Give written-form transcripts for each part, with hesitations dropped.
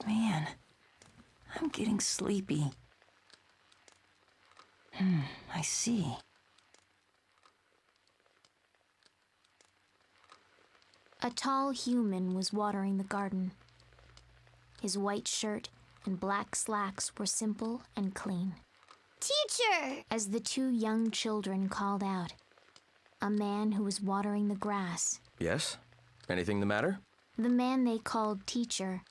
Man, I'm getting sleepy. I see. A tall human was watering the garden. His white shirt and black slacks were simple and clean. Teacher! As the two young children called out, a man who was watering the grass. Yes? Anything the matter? The man they called teacher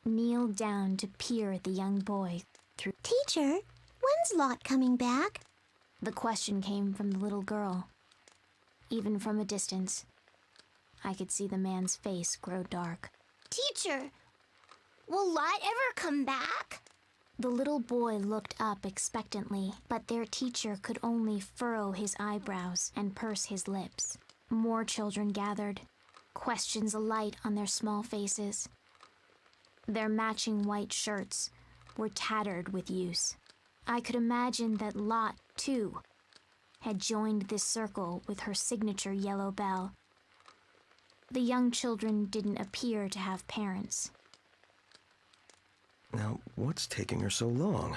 kneeled down to peer at the young boy through. Teacher, when's Lot coming back? The question came from the little girl. Even from a distance, I could see the man's face grow dark. Teacher, will Lot ever come back? The little boy looked up expectantly, but their teacher could only furrow his eyebrows and purse his lips. More children gathered, questions alight on their small faces. Their matching white shirts were tattered with use. I could imagine that Lot, too, had joined this circle with her signature yellow bell. The young children didn't appear to have parents. Now, what's taking her so long?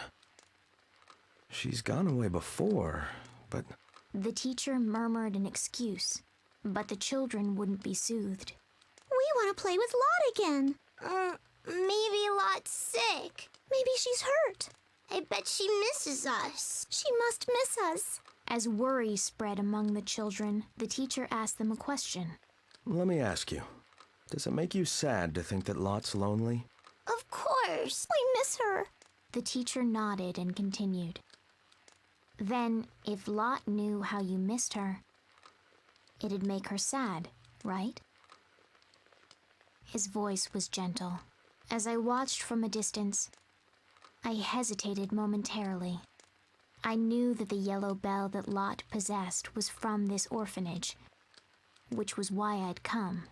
She's gone away before, but... The teacher murmured an excuse, but the children wouldn't be soothed. We want to play with Lot again. Maybe Lot's sick. Maybe she's hurt. I bet she misses us. She must miss us. As worry spread among the children, the teacher asked them a question. Let me ask you, does it make you sad to think that Lot's lonely? Of course. We miss her. The teacher nodded and continued. Then, if Lot knew how you missed her, it'd make her sad, right? His voice was gentle. As I watched from a distance, I hesitated momentarily. I knew that the yellow bell that Lot possessed was from this orphanage, which was why I'd come.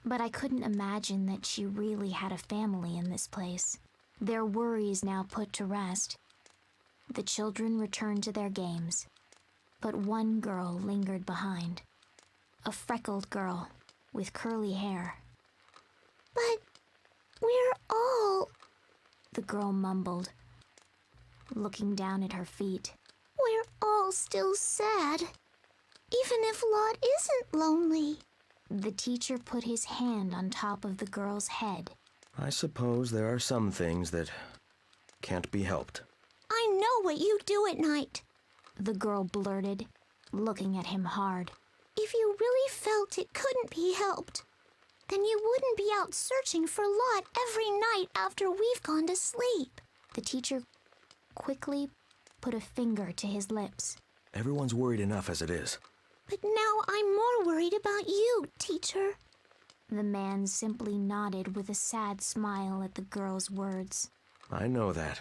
But I couldn't imagine that she really had a family in this place. Their worries now put to rest, the children returned to their games, but one girl lingered behind. A freckled girl with curly hair. But we're all... The girl mumbled, looking down at her feet. We're all still sad, even if Lot isn't lonely. The teacher put his hand on top of the girl's head. I suppose there are some things that can't be helped. I know what you do at night. The girl blurted, looking at him hard. If you really felt it couldn't be helped, then you wouldn't be out searching for Lot every night after we've gone to sleep. The teacher quickly put a finger to his lips. Everyone's worried enough as it is. But now I'm more worried about you, teacher. The man simply nodded with a sad smile at the girl's words. I know that.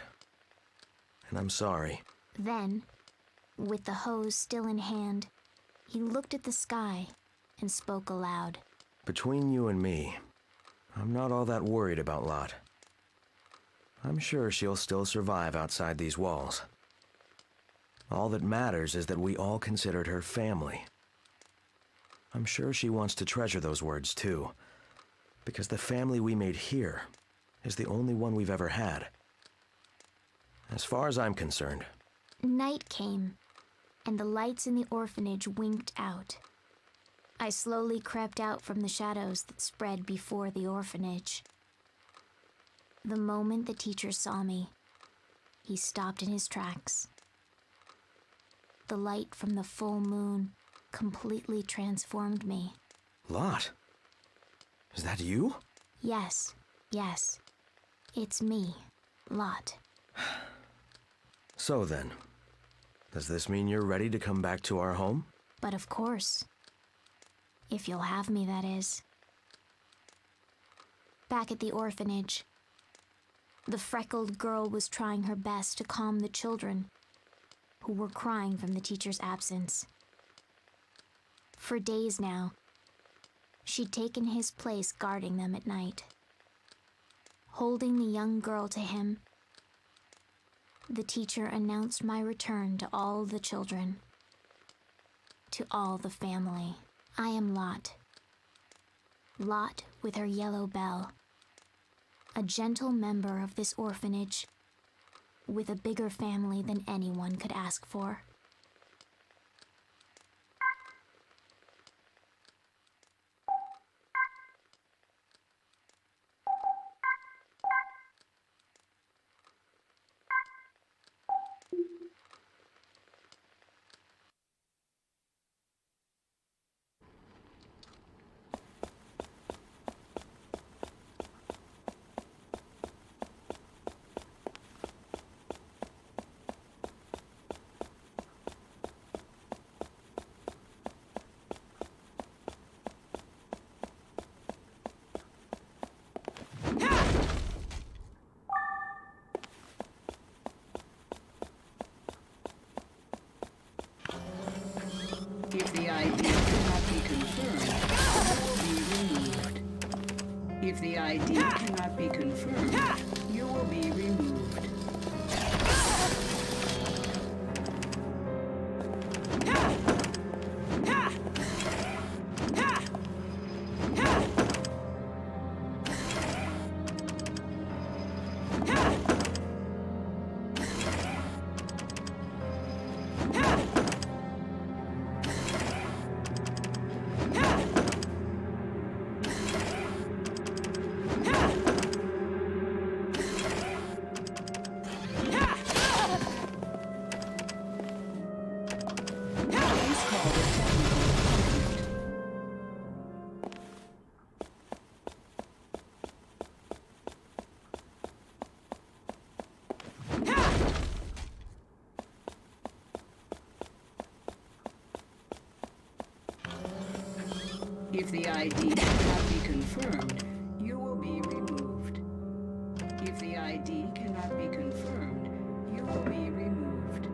And I'm sorry. Then, with the hose still in hand, he looked at the sky and spoke aloud. Between you and me, I'm not all that worried about Lot. I'm sure she'll still survive outside these walls. All that matters is that we all considered her family. I'm sure she wants to treasure those words too, because the family we made here is the only one we've ever had. As far as I'm concerned. Night came, and the lights in the orphanage winked out. I slowly crept out from the shadows that spread before the orphanage. The moment the teacher saw me, he stopped in his tracks. The light from the full moon completely transformed me. Lot, Is that you? Yes. It's me, Lot. So then, does this mean you're ready to come back to our home? But of course. If you'll have me, that is. Back at the orphanage, the freckled girl was trying her best to calm the children who were crying from the teacher's absence. For days now, she'd taken his place guarding them at night. Holding the young girl to him, the teacher announced my return to all the children, to all the family. I am Lot. Lot with her yellow bell. A gentle member of this orphanage, with a bigger family than anyone could ask for. If the ID cannot be confirmed, you will be removed. If the ID cannot be confirmed, you will be removed. If the ID cannot be confirmed, you will be removed. If the ID cannot be confirmed, you will be removed.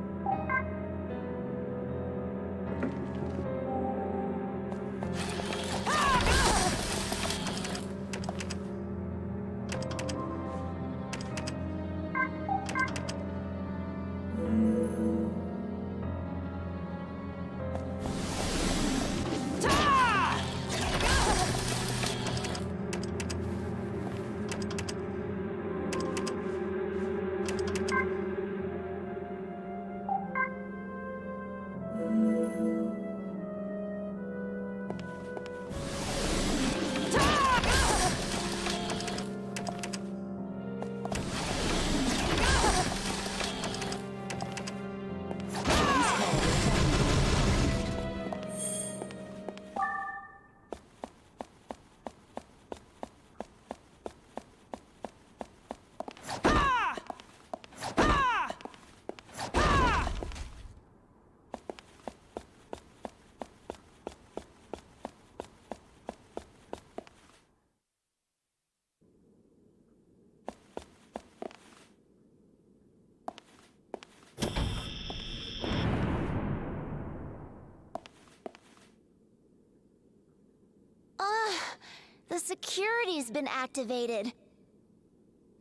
The security's been activated.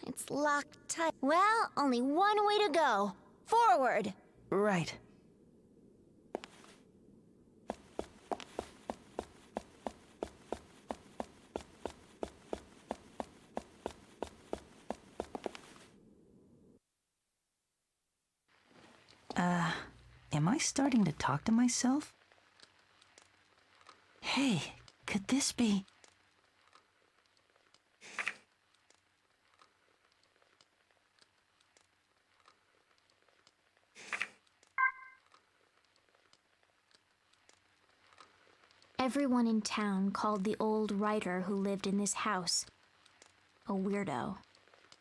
It's locked tight. Well, only one way to go. Forward! Right. Am I starting to talk to myself? Hey, could this be... Everyone in town called the old writer who lived in this house a weirdo.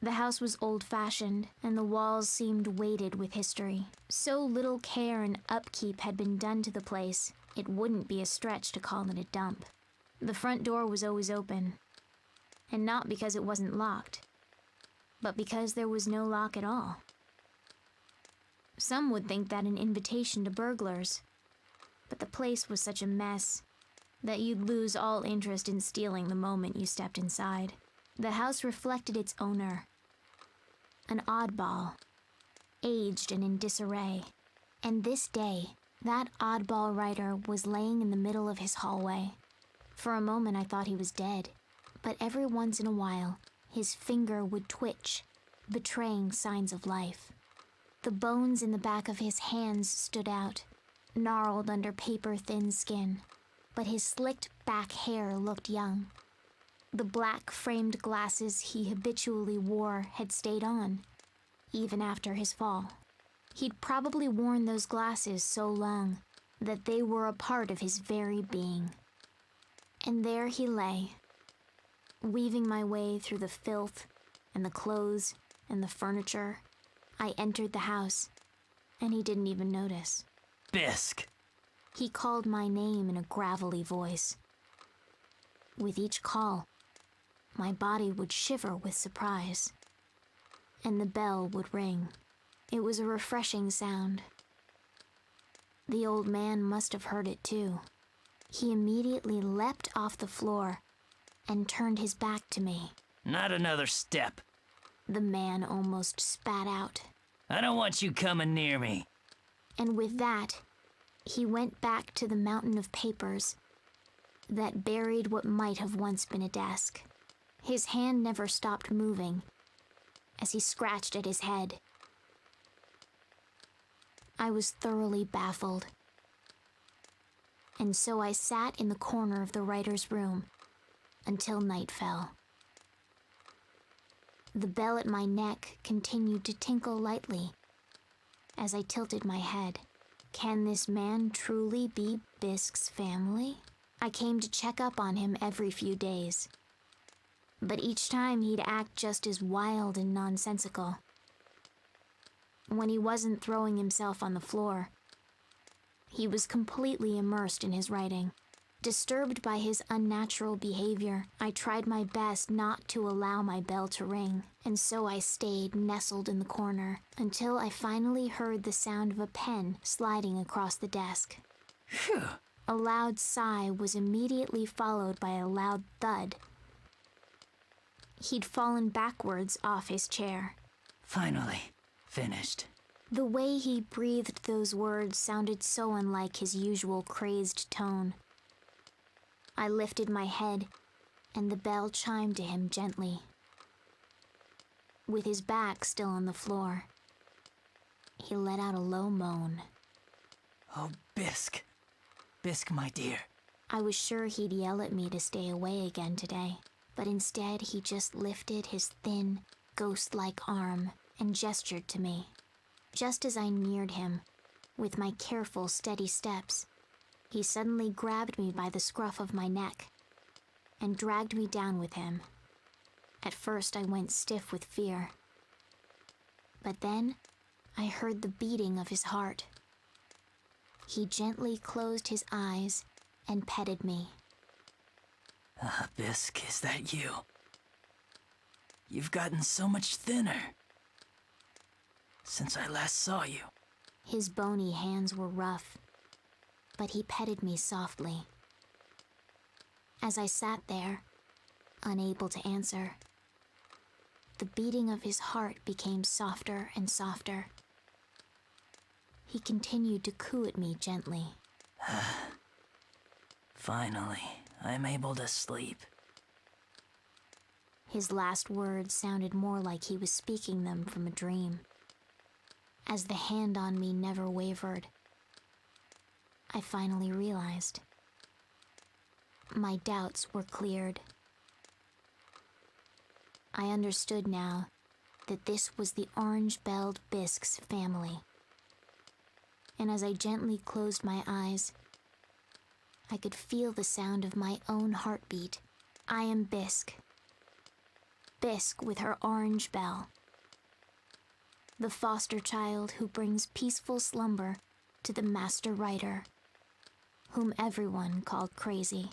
The house was old-fashioned, and the walls seemed weighted with history. So little care and upkeep had been done to the place, it wouldn't be a stretch to call it a dump. The front door was always open, and not because it wasn't locked, but because there was no lock at all. Some would think that an invitation to burglars, but the place was such a mess that you'd lose all interest in stealing the moment you stepped inside. The house reflected its owner, an oddball, aged and in disarray. And this day, that oddball writer was laying in the middle of his hallway. For a moment I thought he was dead, but every once in a while, his finger would twitch, betraying signs of life. The bones in the back of his hands stood out, gnarled under paper-thin skin, but his slicked back hair looked young. The black framed glasses he habitually wore had stayed on, even after his fall. He'd probably worn those glasses so long that they were a part of his very being. And there he lay, weaving my way through the filth and the clothes and the furniture. I entered the house, and he didn't even notice. Bisque! He called my name in a gravelly voice. With each call, my body would shiver with surprise, and the bell would ring. It was a refreshing sound. The old man must have heard it too. He immediately leapt off the floor and turned his back to me. Not another step. The man almost spat out. I don't want you coming near me. And with that, he went back to the mountain of papers that buried what might have once been a desk. His hand never stopped moving as he scratched at his head. I was thoroughly baffled, and so I sat in the corner of the writer's room until night fell. The bell at my neck continued to tinkle lightly as I tilted my head. Can this man truly be Bisque's family? I came to check up on him every few days, but each time he'd act just as wild and nonsensical. When he wasn't throwing himself on the floor, he was completely immersed in his writing. Disturbed by his unnatural behavior, I tried my best not to allow my bell to ring, and so I stayed nestled in the corner until I finally heard the sound of a pen sliding across the desk. Phew. A loud sigh was immediately followed by a loud thud. He'd fallen backwards off his chair. Finally, finished. The way he breathed those words sounded so unlike his usual crazed tone. I lifted my head, and the bell chimed to him gently. With his back still on the floor, he let out a low moan. Oh, Bisque. Bisque, my dear. I was sure he'd yell at me to stay away again today, but instead he just lifted his thin, ghost-like arm and gestured to me. Just as I neared him, with my careful, steady steps, he suddenly grabbed me by the scruff of my neck and dragged me down with him. At first I went stiff with fear, but then I heard the beating of his heart. He gently closed his eyes and petted me. Ah, Bisque, is that you? You've gotten so much thinner since I last saw you. His bony hands were rough, but he petted me softly. As I sat there, unable to answer, the beating of his heart became softer and softer. He continued to coo at me gently. Finally, I'm able to sleep. His last words sounded more like he was speaking them from a dream. As the hand on me never wavered, I finally realized. My doubts were cleared. I understood now that this was the orange-belled Bisque's family. And as I gently closed my eyes, I could feel the sound of my own heartbeat. I am Bisque. Bisque with her orange bell. The foster child who brings peaceful slumber to the master writer, whom everyone called crazy.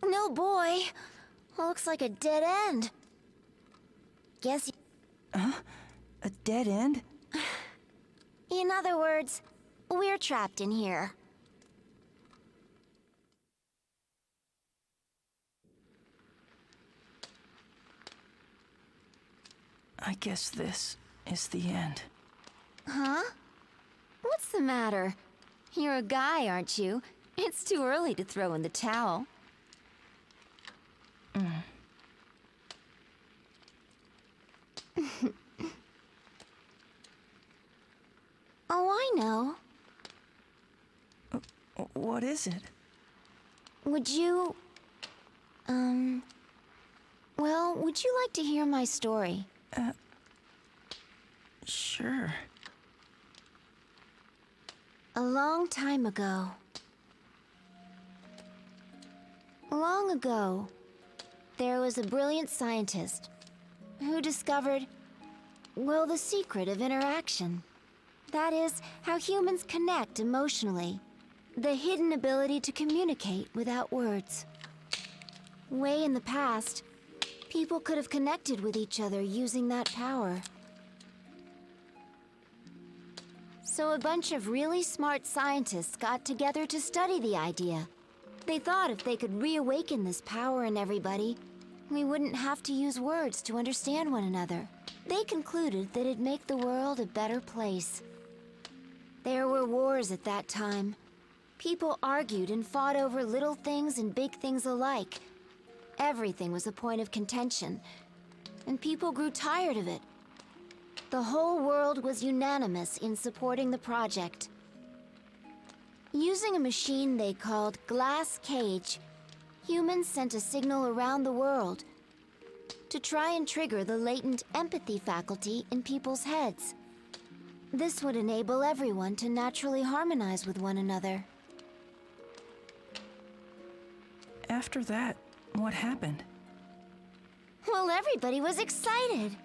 No boy. Looks like a dead end. Guess A dead end? in other words, we're trapped in here. I guess this is the end. Huh? What's the matter? You're a guy, aren't you? It's too early to throw in the towel. Oh, I know. What is it? Would you... Well, would you like to hear my story? Sure. A long time ago. Long ago, there was a brilliant scientist who discovered, well, the secret of interaction. That is, how humans connect emotionally. The hidden ability to communicate without words. Way in the past, people could have connected with each other using that power. So a bunch of really smart scientists got together to study the idea. They thought if they could reawaken this power in everybody, we wouldn't have to use words to understand one another. They concluded that it'd make the world a better place. There were wars at that time. People argued and fought over little things and big things alike. Everything was a point of contention, and people grew tired of it. The whole world was unanimous in supporting the project. Using a machine they called Glass Cage, humans sent a signal around the world to try and trigger the latent empathy faculty in people's heads. This would enable everyone to naturally harmonize with one another. After that, what happened? Well, everybody was excited.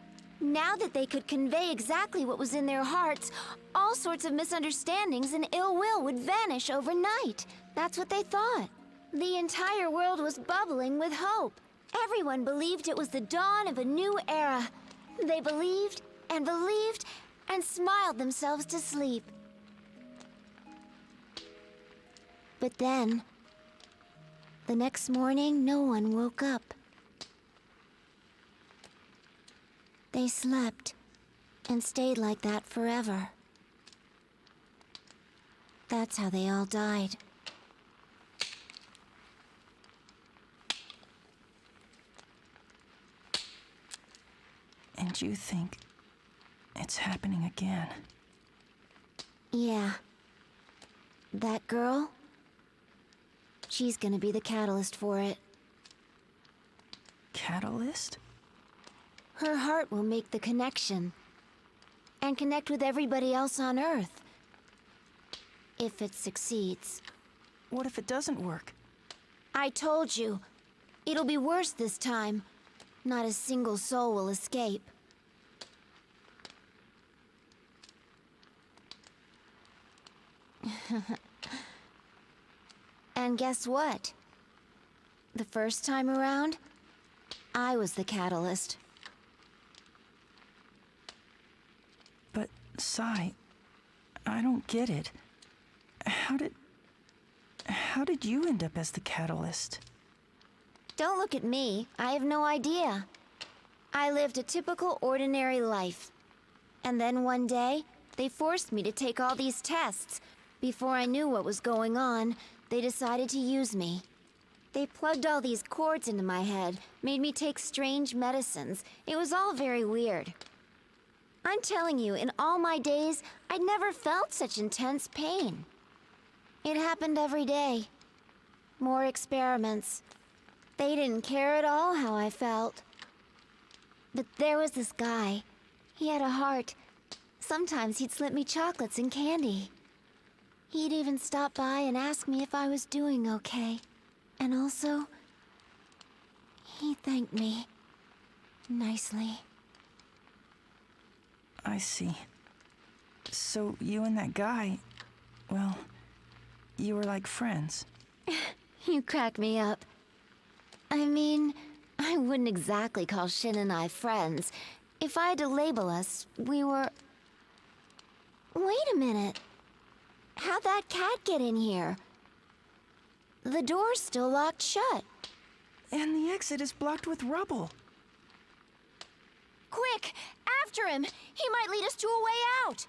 Now that they could convey exactly what was in their hearts, all sorts of misunderstandings and ill will would vanish overnight. That's what they thought. The entire world was bubbling with hope. Everyone believed it was the dawn of a new era. They believed and believed and smiled themselves to sleep. But then, the next morning, no one woke up. They slept and stayed like that forever. That's how they all died. And you think it's happening again? Yeah. That girl? She's gonna be the catalyst for it. Catalyst? Her heart will make the connection. And connect with everybody else on Earth. If it succeeds. What if it doesn't work? I told you. It'll be worse this time. Not a single soul will escape. And guess what? The first time around, I was the catalyst. But, Sai, I don't get it. How did you end up as the catalyst? Don't look at me. I have no idea. I lived a typical, ordinary life. And then one day, they forced me to take all these tests. Before I knew what was going on, they decided to use me. They plugged all these cords into my head, made me take strange medicines. It was all very weird. I'm telling you, in all my days, I'd never felt such intense pain. It happened every day. More experiments. They didn't care at all how I felt. But there was this guy. He had a heart. Sometimes he'd slip me chocolates and candy. He'd even stop by and ask me if I was doing okay. And also, he thanked me nicely. I see. So you and that guy, well, you were like friends. You crack me up. I mean, I wouldn't exactly call Shin and I friends. If I had to label us, we were... Wait a minute. How'd that cat get in here? The door's still locked shut. And the exit is blocked with rubble. Quick! After him! He might lead us to a way out!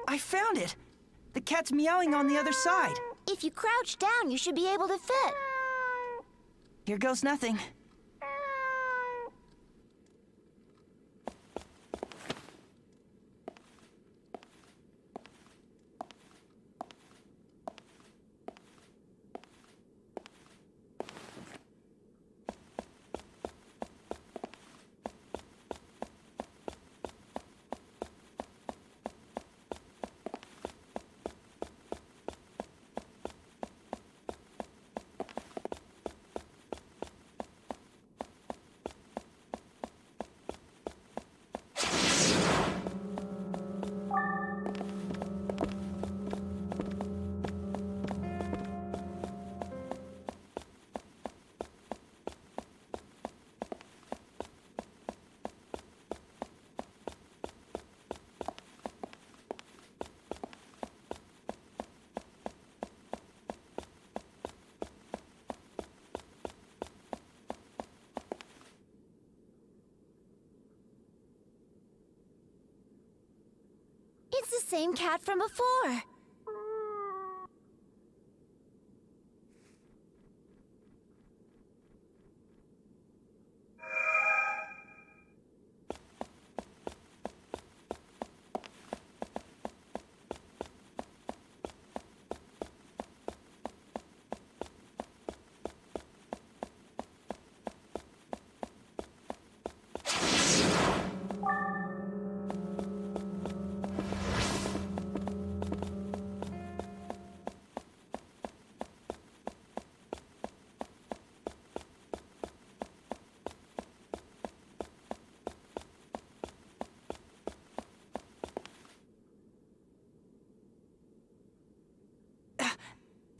I found it! The cat's meowing on the other side. If you crouch down, you should be able to fit. Here goes nothing. It's the same cat from before.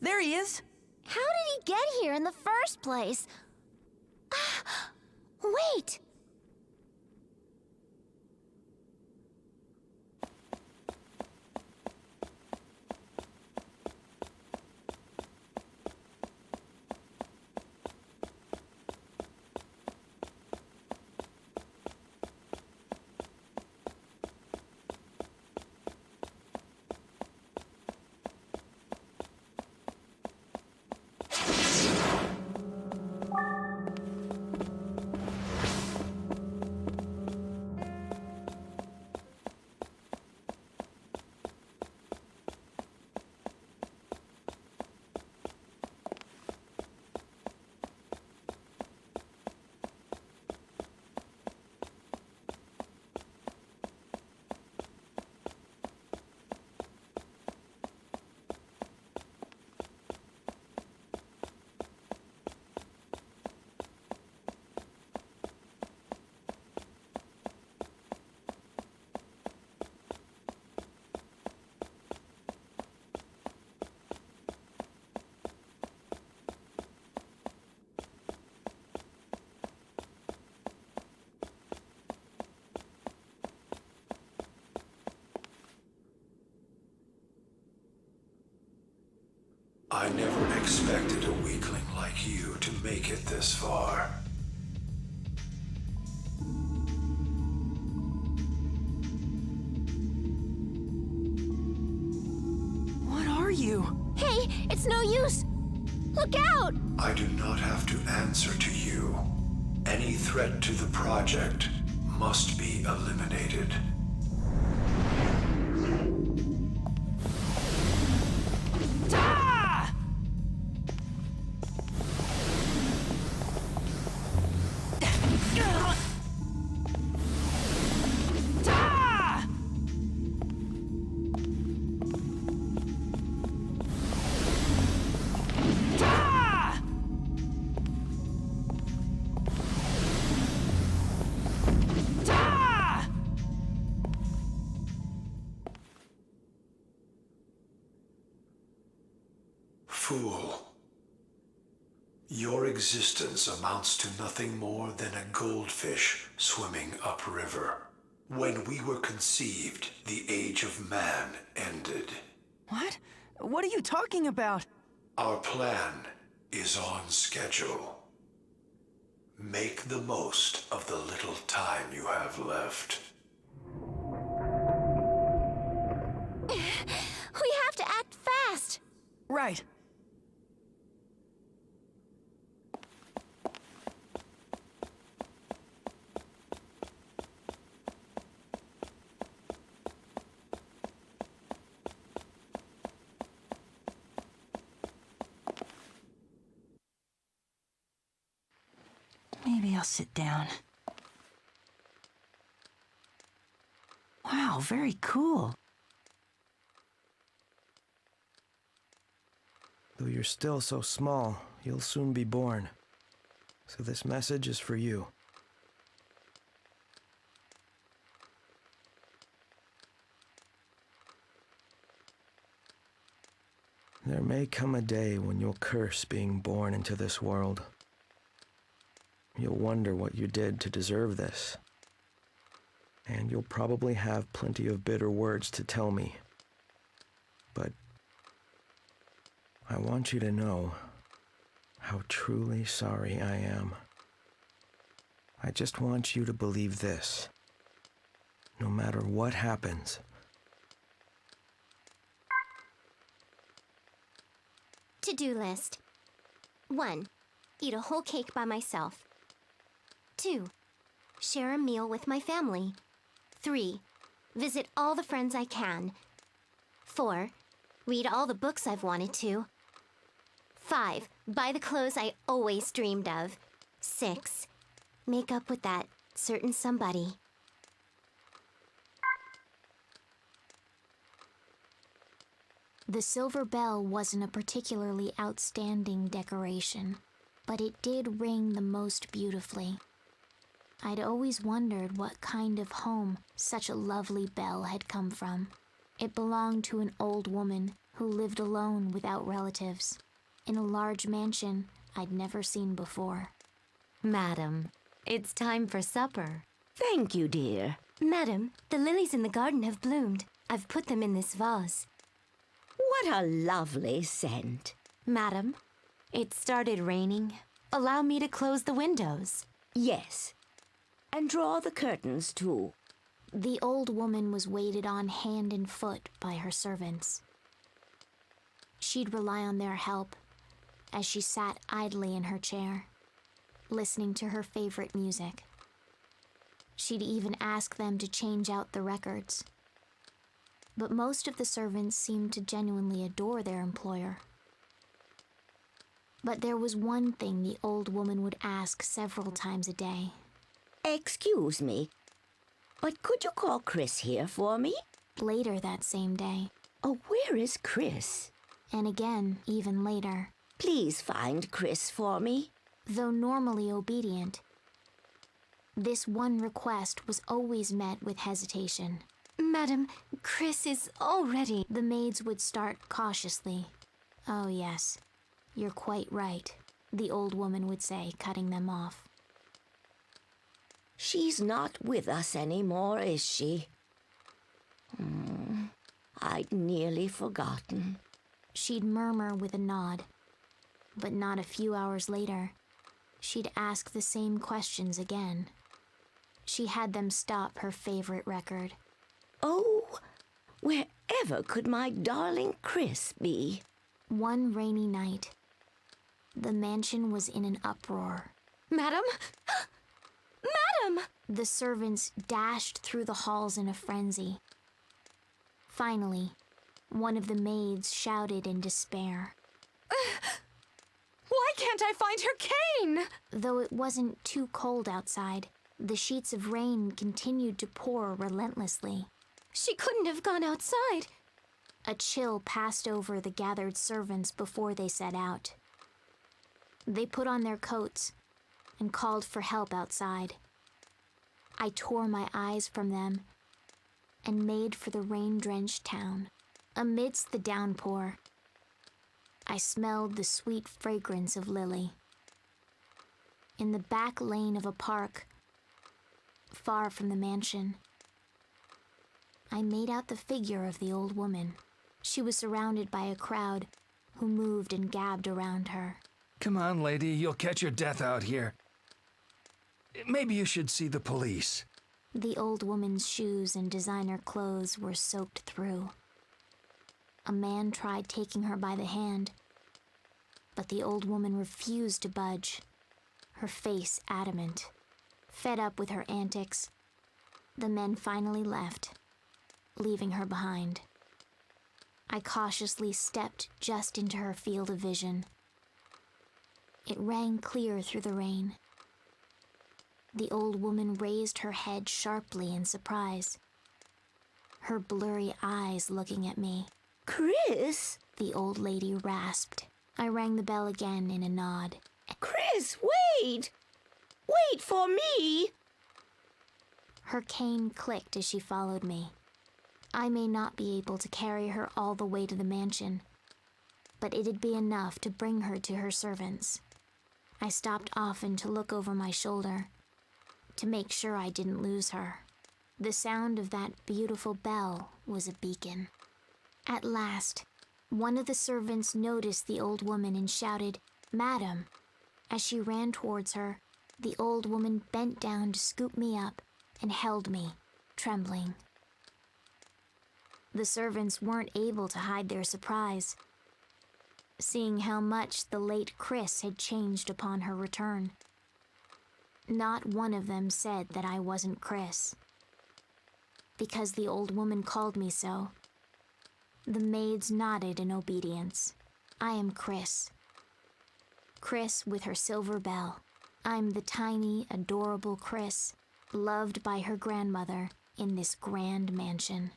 There he is! How did he get here in the first place? Wait! I never expected a weakling like you to make it this far. What are you? Hey, it's no use! Look out! I do not have to answer to you. Any threat to the project must be eliminated. Ah! Ah! Ah! Ah! Fool. Your existence amounts to nothing more than a goldfish swimming upriver. When we were conceived, the age of man ended. What? What are you talking about? Our plan is on schedule. Make the most of the little time you have left. We have to act fast! Right. Maybe I'll sit down. Wow, very cool. Though you're still so small, you'll soon be born. So this message is for you. There may come a day when you'll curse being born into this world. You'll wonder what you did to deserve this. And you'll probably have plenty of bitter words to tell me. But I want you to know how truly sorry I am. I just want you to believe this. No matter what happens. To-do list. 1. Eat a whole cake by myself. 2. Share a meal with my family. 3. Visit all the friends I can. 4. Read all the books I've wanted to. 5. Buy the clothes I always dreamed of. 6. Make up with that certain somebody. The silver bell wasn't a particularly outstanding decoration, but it did ring the most beautifully. I'd always wondered what kind of home such a lovely bell had come from. It belonged to an old woman who lived alone without relatives, in a large mansion I'd never seen before. Madam, it's time for supper. Thank you, dear. Madam, the lilies in the garden have bloomed. I've put them in this vase. What a lovely scent. Madam, it started raining. Allow me to close the windows. Yes. And draw the curtains, too. The old woman was waited on hand and foot by her servants. She'd rely on their help as she sat idly in her chair, listening to her favorite music. She'd even ask them to change out the records. But most of the servants seemed to genuinely adore their employer. But there was one thing the old woman would ask several times a day. Excuse me, but could you call Chris here for me? Later that same day, Oh, where is Chris? and again even later, Please find Chris for me. though normally obedient. This one request was always met with hesitation. Madam, Chris is already... The maids would start cautiously. "Oh yes, you're quite right," the old woman would say, cutting them off. She's not with us anymore, is she? I'd nearly forgotten. She'd murmur with a nod, but not a few hours later, she'd ask the same questions again. She had them stop her favorite record. Oh, wherever could my darling Chris be? One rainy night, the mansion was in an uproar. Madam? Madam! The servants dashed through the halls in a frenzy. Finally, one of the maids shouted in despair. Why can't I find her cane? Though it wasn't too cold outside, the sheets of rain continued to pour relentlessly. She couldn't have gone outside. A chill passed over the gathered servants before they set out. They put on their coats and called for help outside. I tore my eyes from them and made for the rain-drenched town. Amidst the downpour, I smelled the sweet fragrance of Lily. In the back lane of a park, far from the mansion, I made out the figure of the old woman. She was surrounded by a crowd who moved and gabbed around her. Come on, lady, you'll catch your death out here. Maybe you should see the police. The old woman's shoes and designer clothes were soaked through. A man tried taking her by the hand, but the old woman refused to budge, her face adamant. Fed up with her antics, the men finally left, leaving her behind. I cautiously stepped just into her field of vision. It rang clear through the rain. The old woman raised her head sharply in surprise, her blurry eyes looking at me. Chris? The old lady rasped. I rang the bell again in a nod. Chris, wait! Wait for me! Her cane clicked as she followed me. I may not be able to carry her all the way to the mansion, but it'd be enough to bring her to her servants. I stopped often to look over my shoulder, to make sure I didn't lose her. The sound of that beautiful bell was a beacon. At last, one of the servants noticed the old woman and shouted, "Madam." As she ran towards her, the old woman bent down to scoop me up and held me, trembling. The servants weren't able to hide their surprise, seeing how much the late Chris had changed upon her return. Not one of them said that I wasn't Chris, because the old woman called me so. The maids nodded in obedience. I am Chris. Chris with her silver bell. I'm the tiny, adorable Chris, loved by her grandmother in this grand mansion.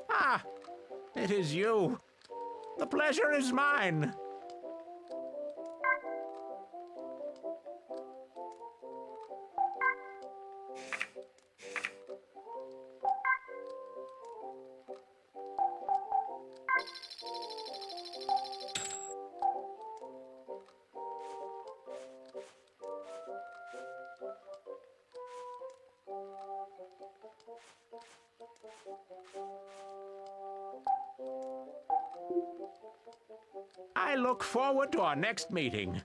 Ah, it is you. The pleasure is mine. I look forward to our next meeting.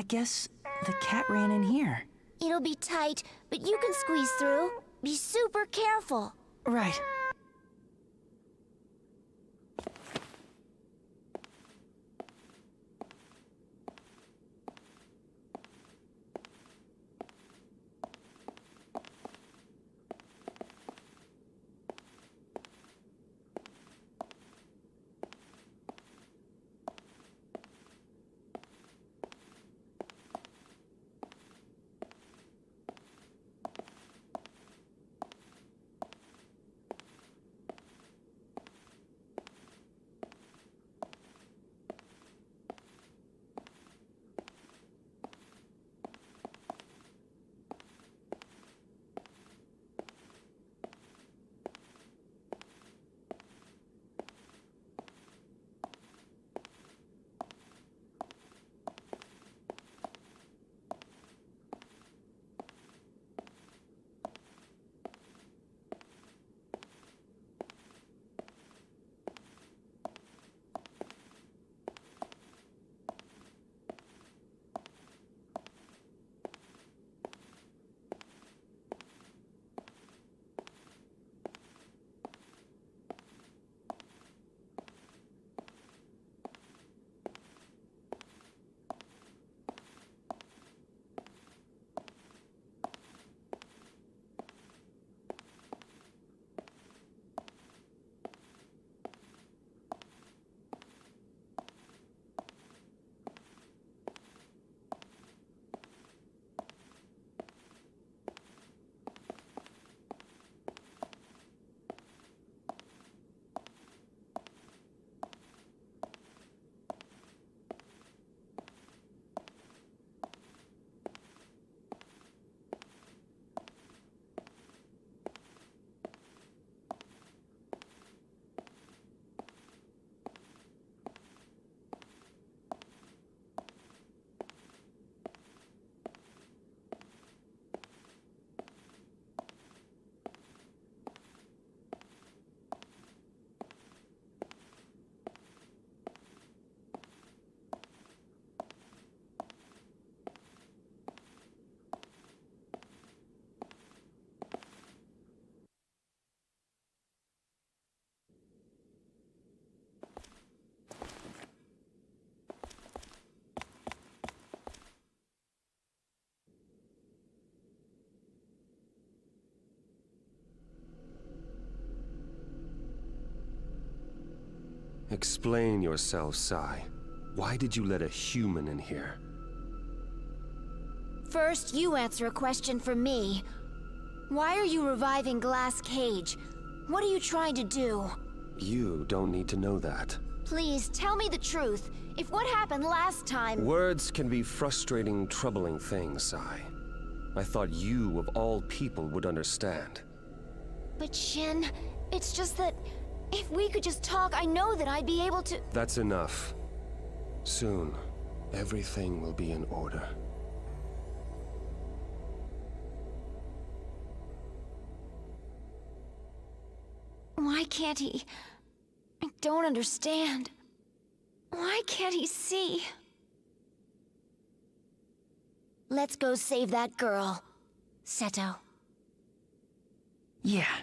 I guess the cat ran in here. It'll be tight, but you can squeeze through. Be super careful. Right. Explain yourself, Sai. Why did you let a human in here? First, you answer a question for me. Why are you reviving Glass Cage? What are you trying to do? You don't need to know that. Please, tell me the truth. If what happened last time... Words can be frustrating, troubling things, Sai. I thought you, of all people, would understand. But Shin, it's just that... if we could just talk, I know that I'd be able to... That's enough. Soon, everything will be in order. Why can't he... I don't understand. Why can't he see? Let's go save that girl. Seto. Yeah.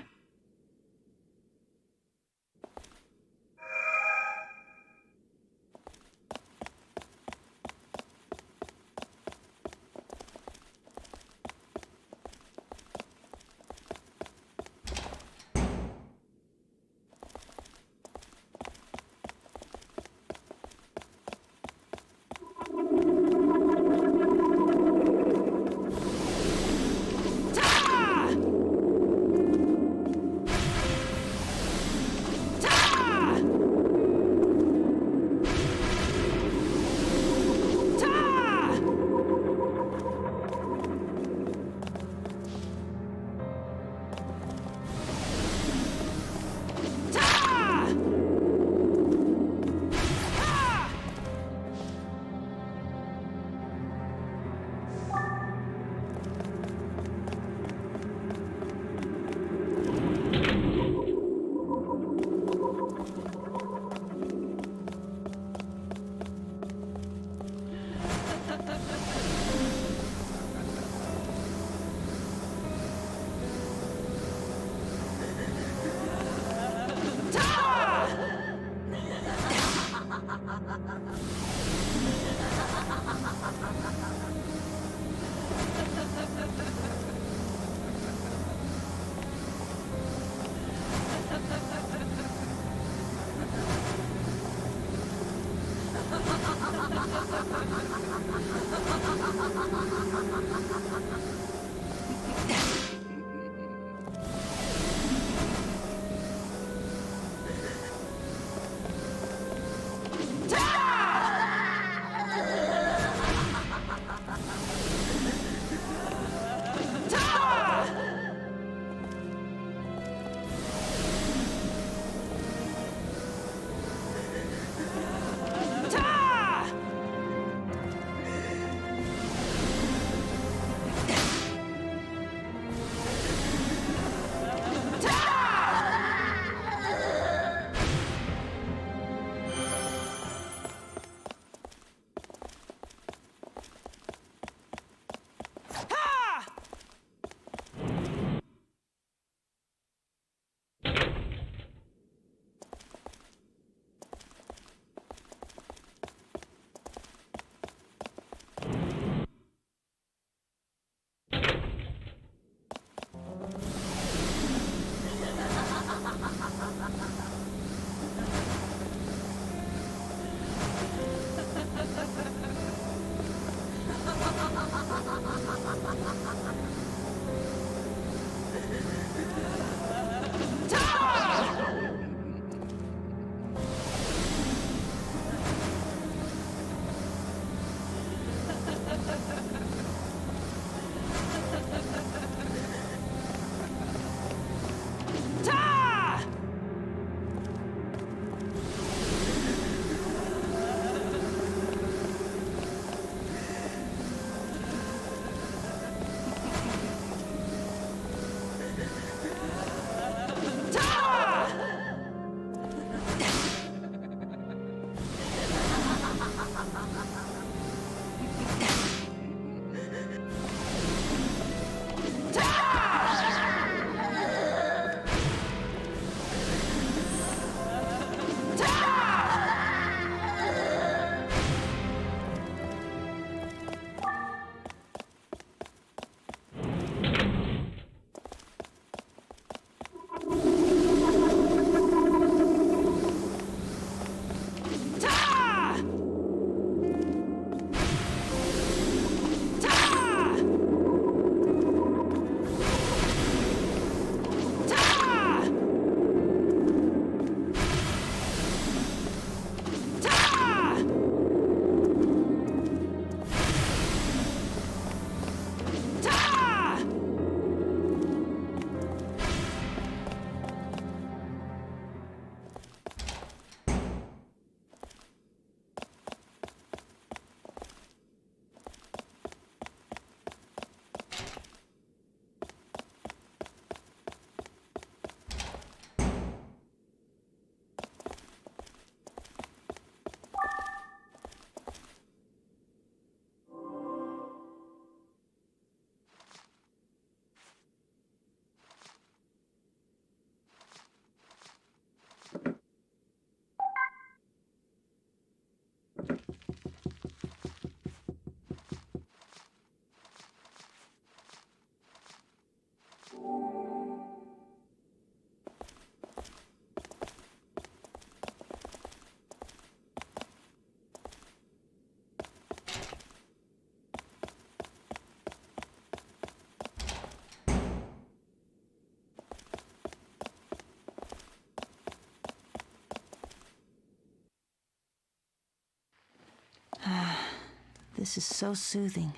This is so soothing.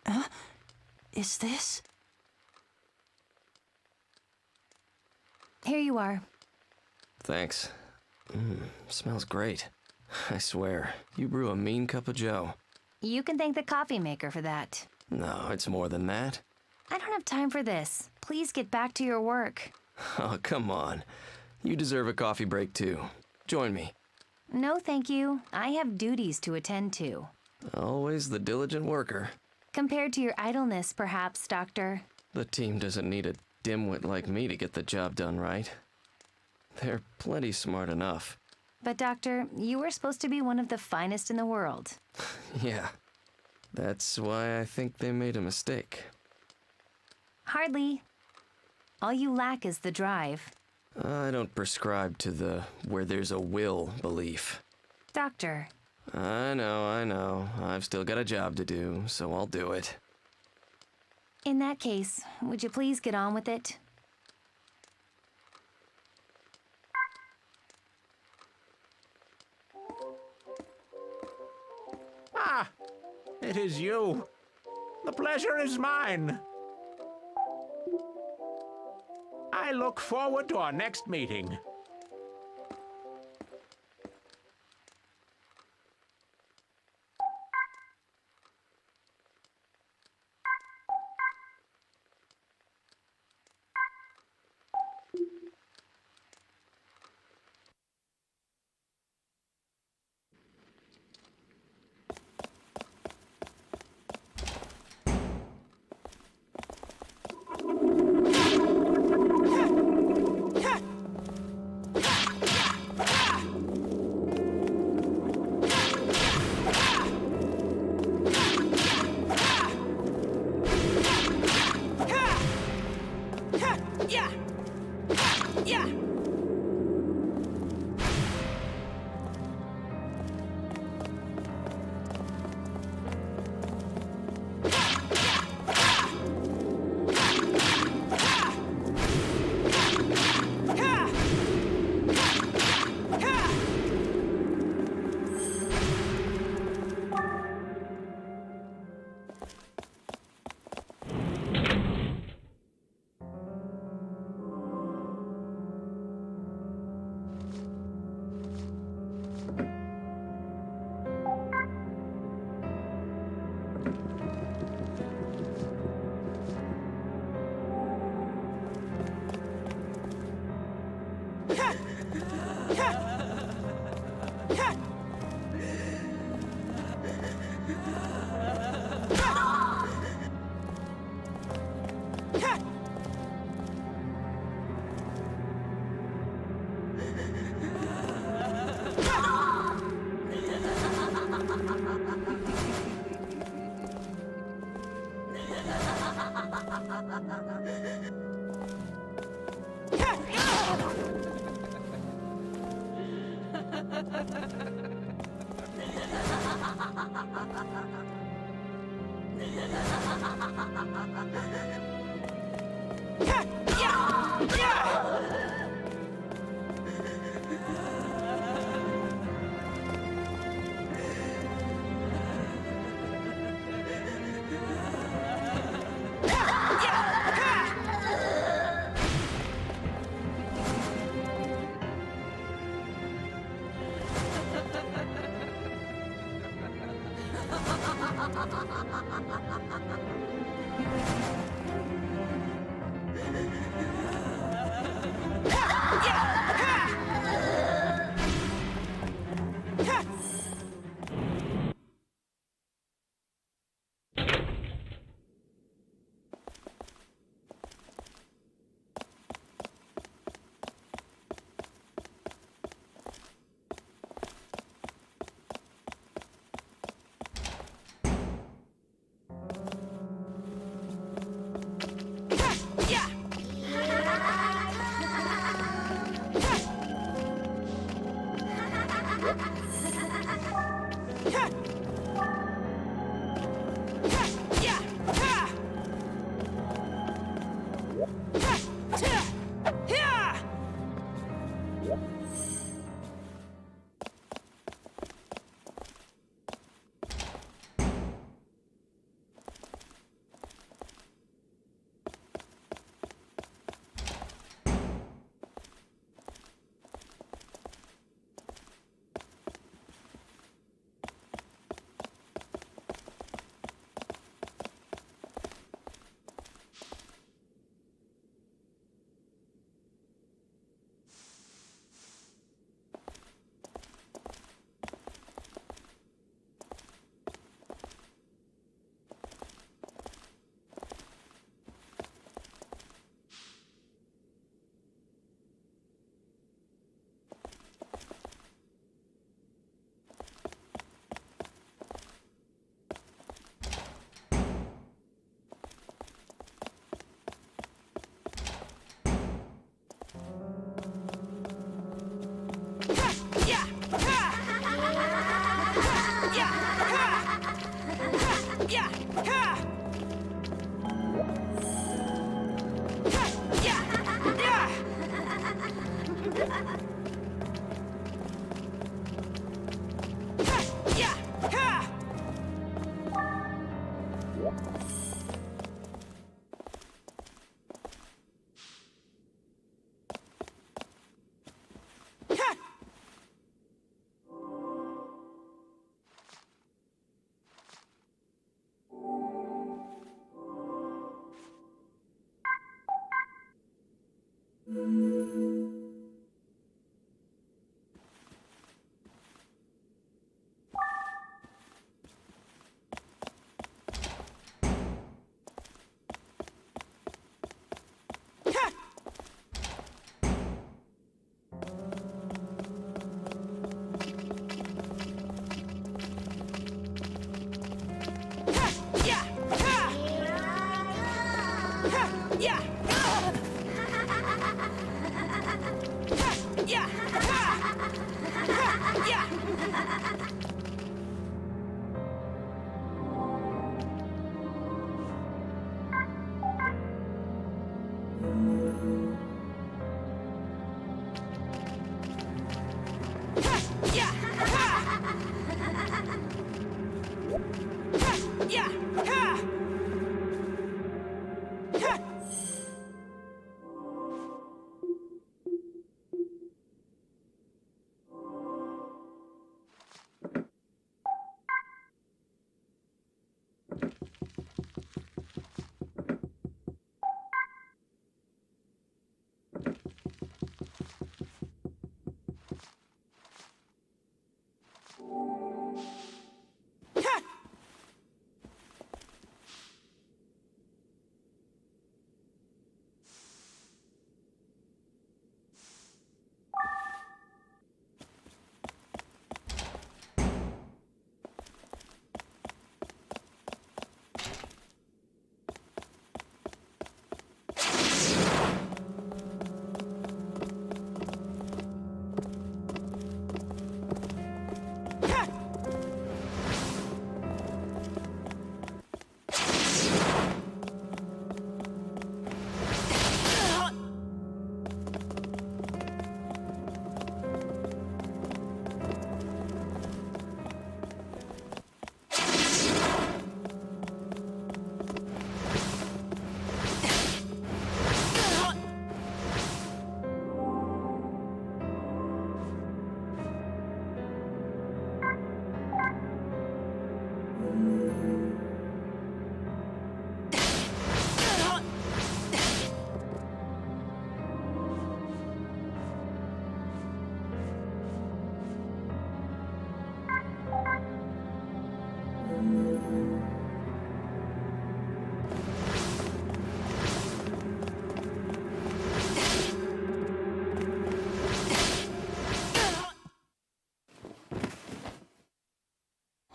Huh? Is this? Here you are. Thanks. Smells great. I swear, you brew a mean cup of joe. You can thank the coffee maker for that. No, it's more than that. I don't have time for this. Please get back to your work. Oh, come on. You deserve a coffee break too. Join me. No, thank you. I have duties to attend to. Always the diligent worker. Compared to your idleness, perhaps, Doctor. The team doesn't need a dimwit like me to get the job done right. They're plenty smart enough. But, Doctor, you were supposed to be one of the finest in the world. Yeah. That's why I think they made a mistake. Hardly. All you lack is the drive. I don't prescribe to the where there's a will belief. Doctor. I know. I've still got a job to do, so I'll do it. In that case, would you please get on with it? Ah, it is you. The pleasure is mine. I look forward to our next meeting.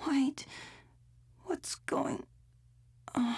Wait, what's going on?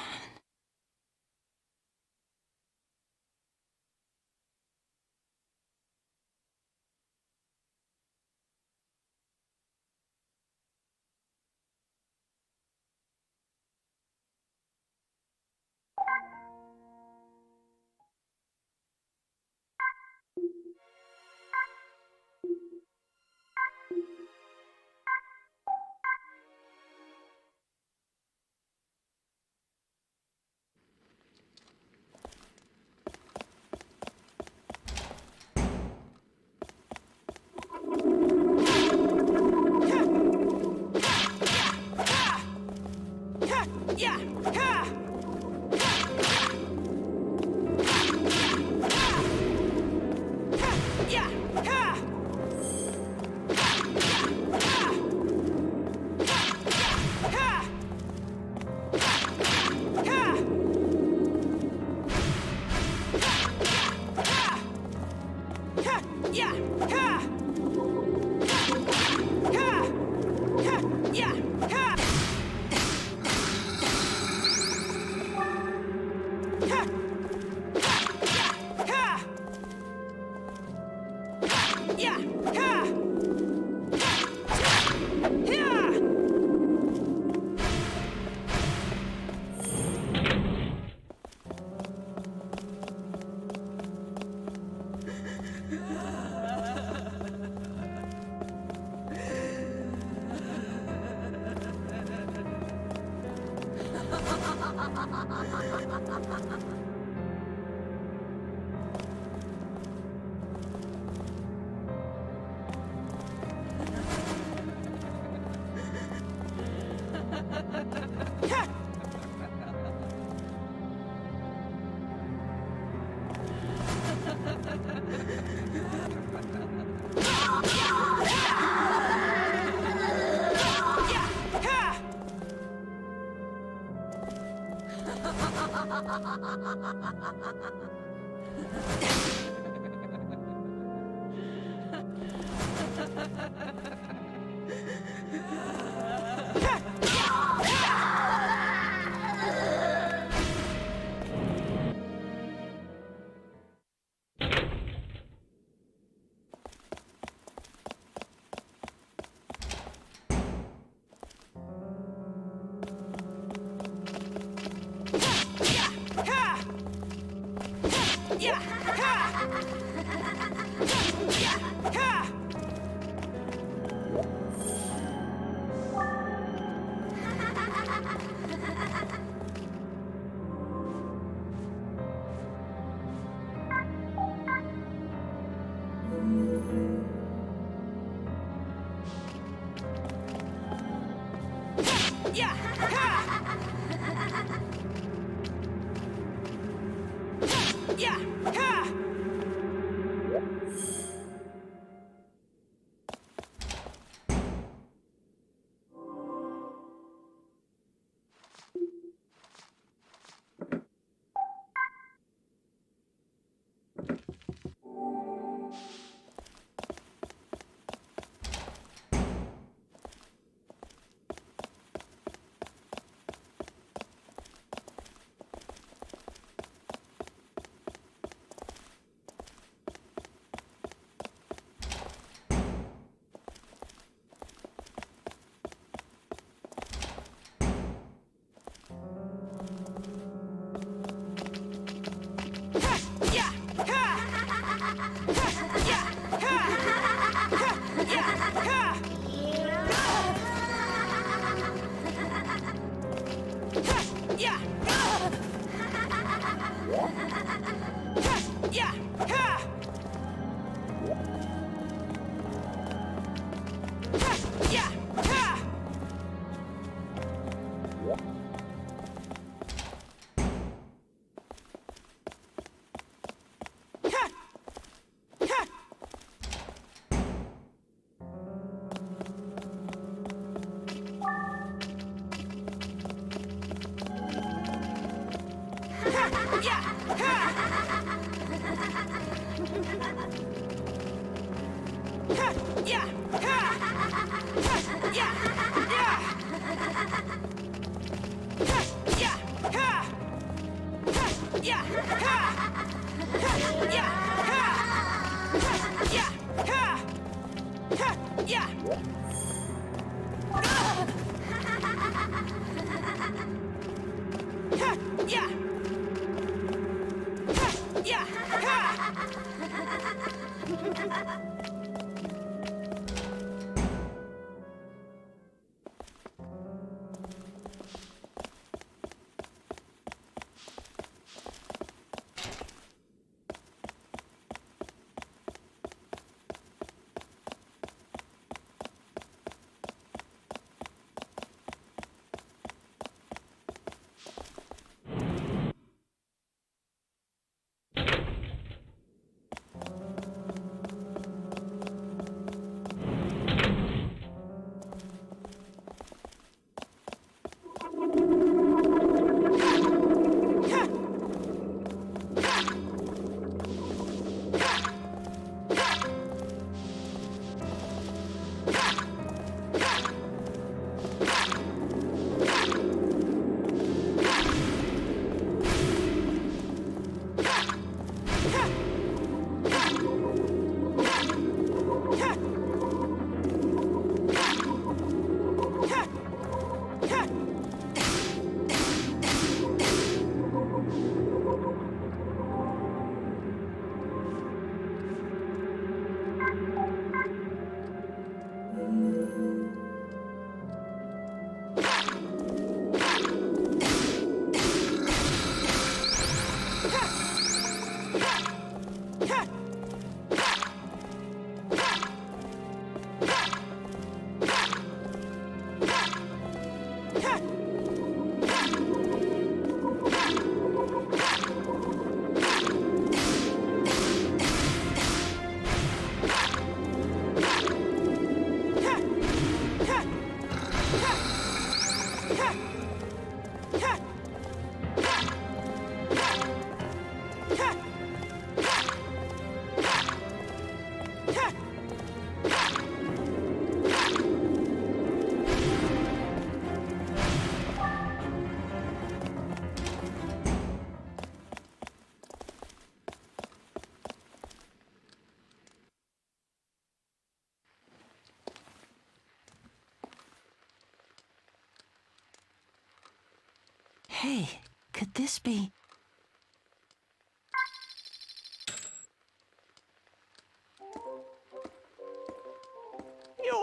Hey, could this be...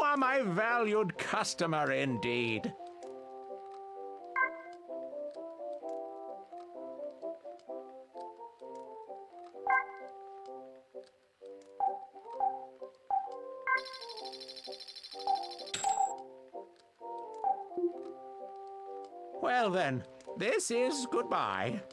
are my valued customer indeed. Well then, this is goodbye.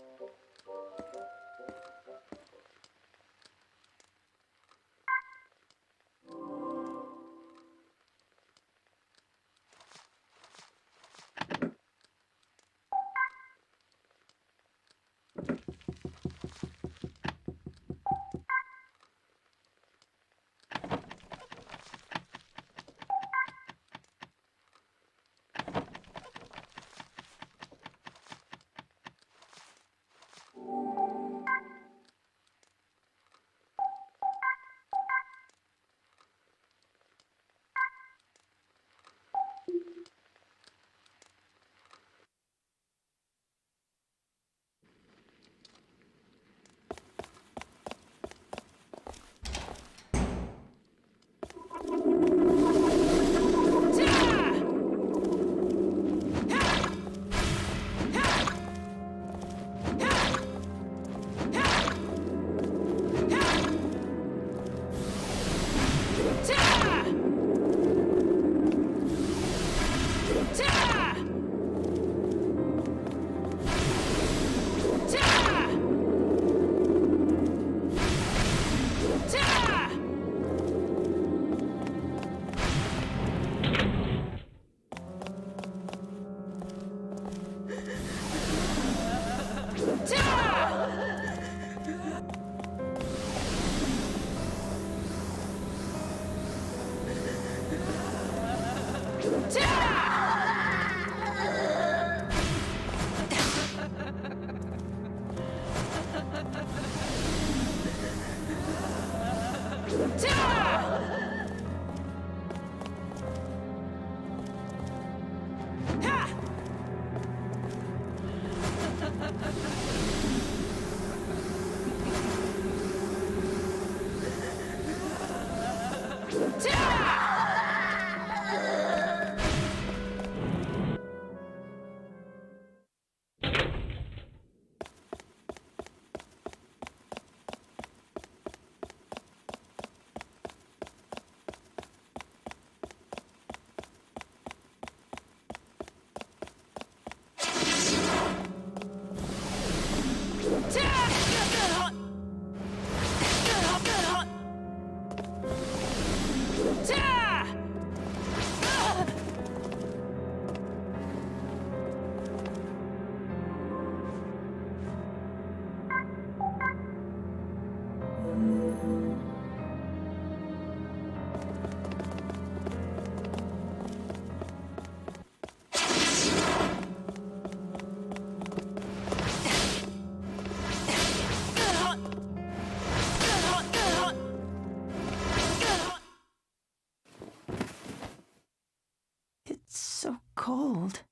It's so cold.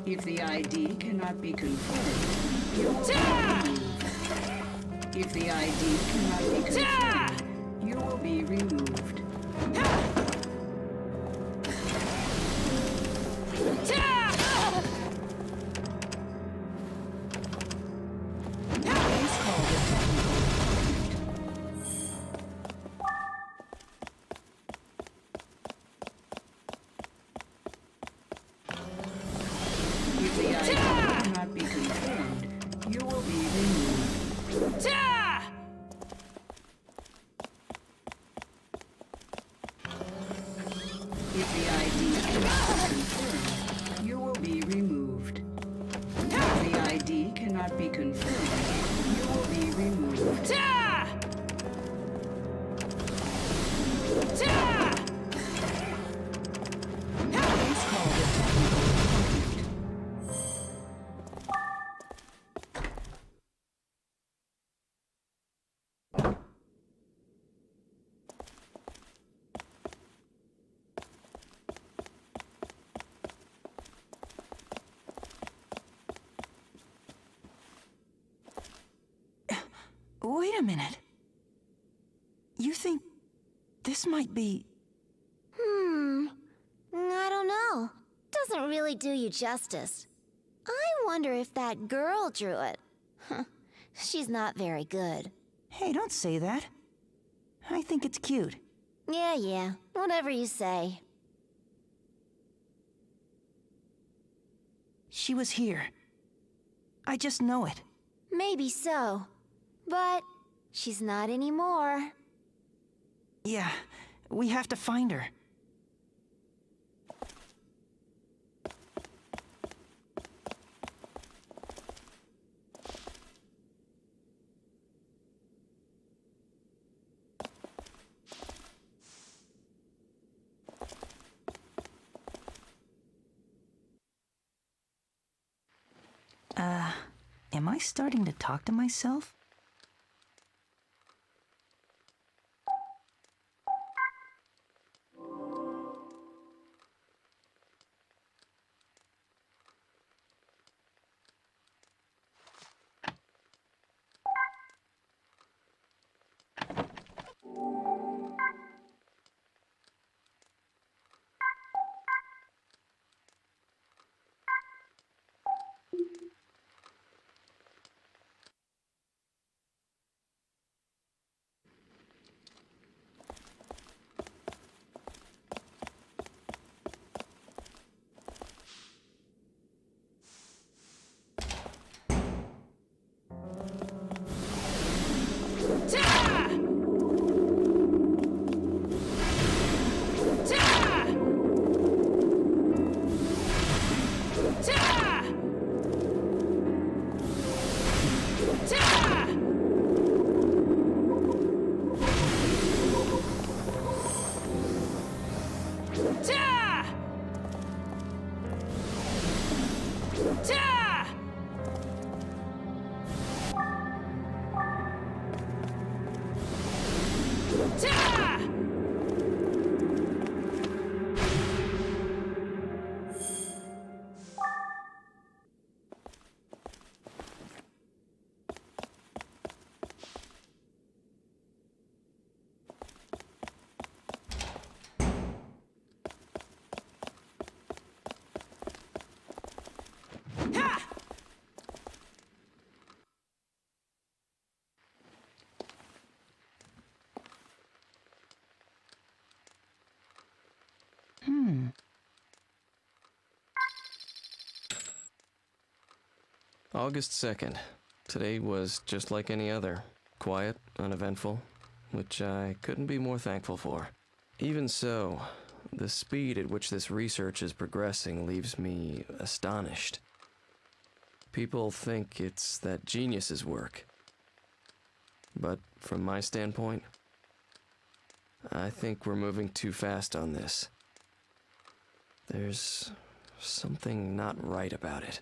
If the ID cannot be confirmed, you will be removed. If the ID cannot be confirmed, you will be removed. Please call the technical department. If the ID cannot be confirmed, you will be removed. If the ID cannot be confirmed, you will be removed. If the ID cannot be confirmed, you will be removed. Please call the technical department. Wait a minute. You think this might be... I don't know. Doesn't really do you justice. I wonder if that girl drew it. She's not very good. Hey, don't say that. I think it's cute. Yeah, whatever you say. She was here. I just know it. Maybe so. But she's not anymore. Yeah, we have to find her. Am I starting to talk to myself? August 2nd. Today was just like any other. Quiet, uneventful, which I couldn't be more thankful for. Even so, the speed at which this research is progressing leaves me astonished. People think it's that geniuses work. But from my standpoint, I think we're moving too fast on this. There's something not right about it.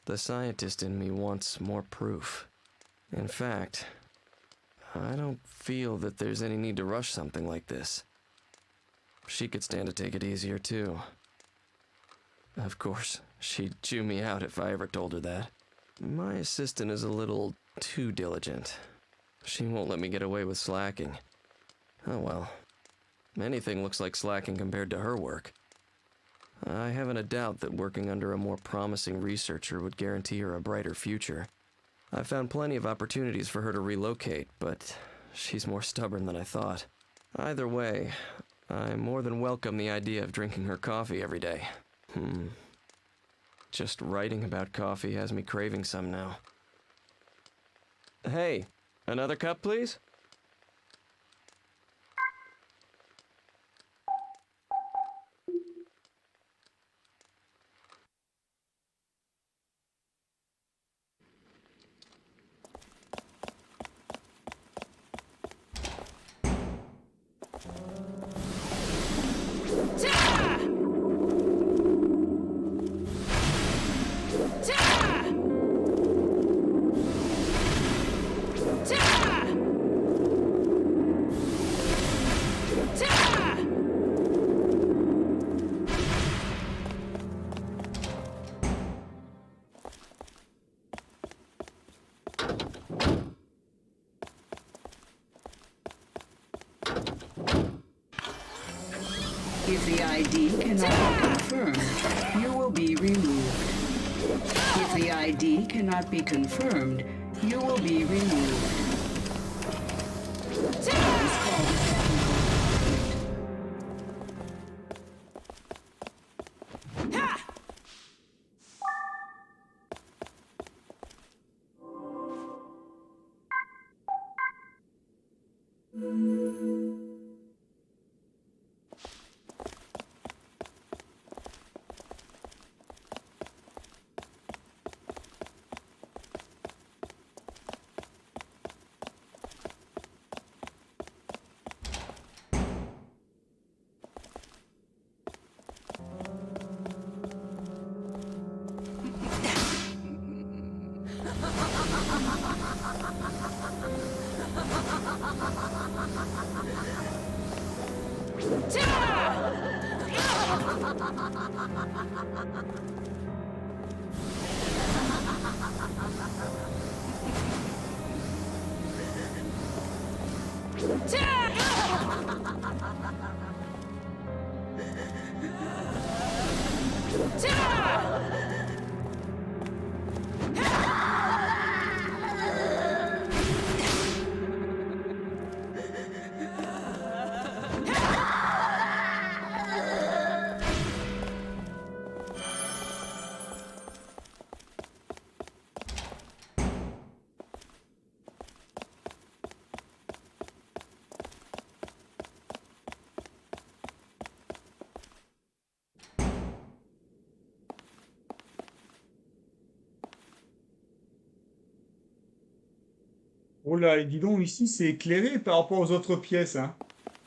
The scientist in me wants more proof. In fact, I don't feel that there's any need to rush something like this. She could stand to take it easier too. Of course, she'd chew me out if I ever told her that. My assistant is a little too diligent. She won't let me get away with slacking. Oh well. Anything looks like slacking compared to her work. I haven't a doubt that working under a more promising researcher would guarantee her a brighter future. I've found plenty of opportunities for her to relocate, but she's more stubborn than I thought. Either way, I more than welcome the idea of drinking her coffee every day. Just writing about coffee has me craving some now. Hey, another cup, please? If the ID cannot be confirmed, you will be removed. If the ID cannot be confirmed, you will be removed. Oh là, et dis donc, ici c'est éclairé par rapport aux autres pièces, hein.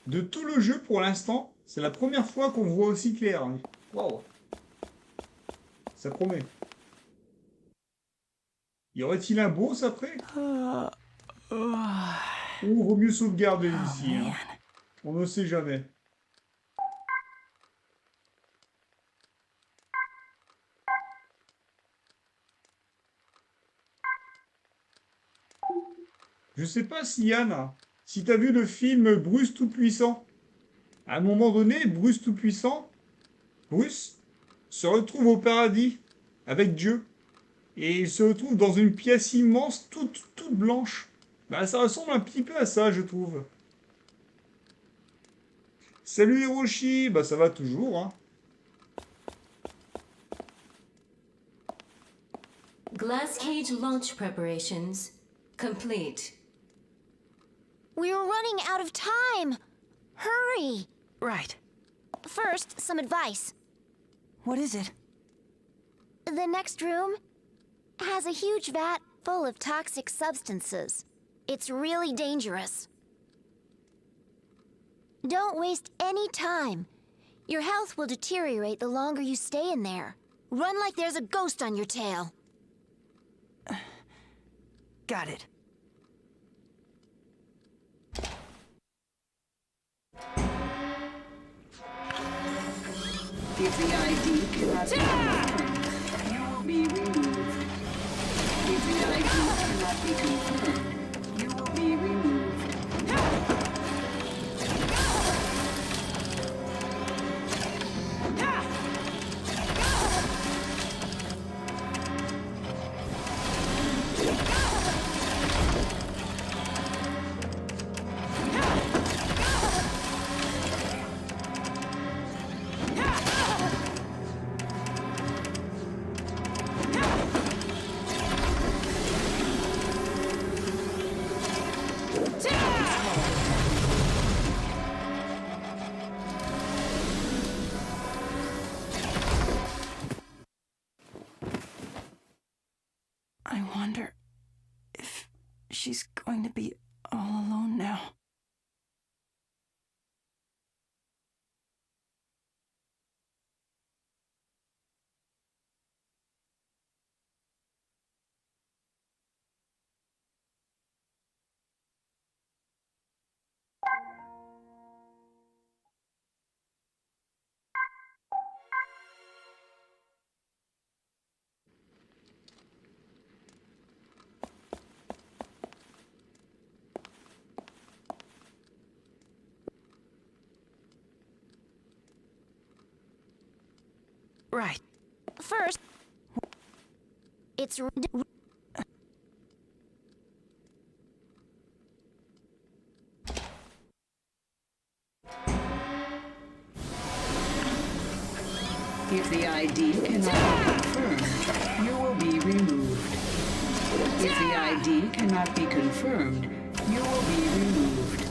De tout le jeu pour l'instant, c'est la première fois qu'on voit aussi clair. Waouh. Ça promet. Y aurait-il un boss après? Ou vaut mieux sauvegarder ici, hein. On ne sait jamais. Je sais pas si Yann, si t'as vu le film Bruce Tout-Puissant. À un moment donné, Bruce Tout-Puissant, Bruce, se retrouve au paradis avec Dieu. Et il se retrouve dans une pièce immense, toute blanche. Bah, ça ressemble un petit peu à ça, je trouve. Salut Hiroshi, bah ça va toujours, hein. Glass cage launch preparations complete. We're running out of time. Hurry. Right. First, some advice. What is it? The next room has a huge vat full of toxic substances. It's really dangerous. Don't waste any time. Your health will deteriorate the longer you stay in there. Run like there's a ghost on your tail. Got it. If the ID cannot be confirmed, you will be removed. If the ID cannot be confirmed, you will be removed. I wonder if she's going to be all alone now. Right. First, it's... If the ID cannot be confirmed, you will be removed. If the ID cannot be confirmed, you will be removed.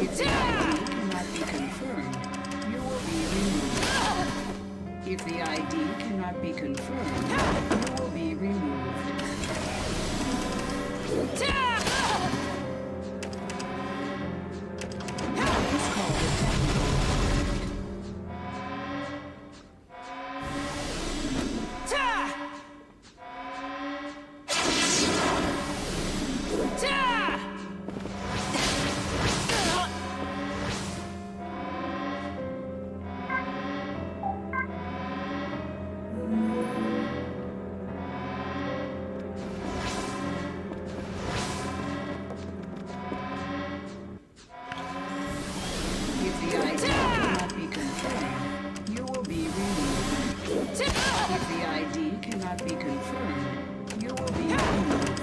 If the ID cannot be confirmed, you will be removed. If the ID cannot be confirmed, you will be removed. If the ID cannot be confirmed, you will be removed. If the ID cannot be confirmed, you will be removed.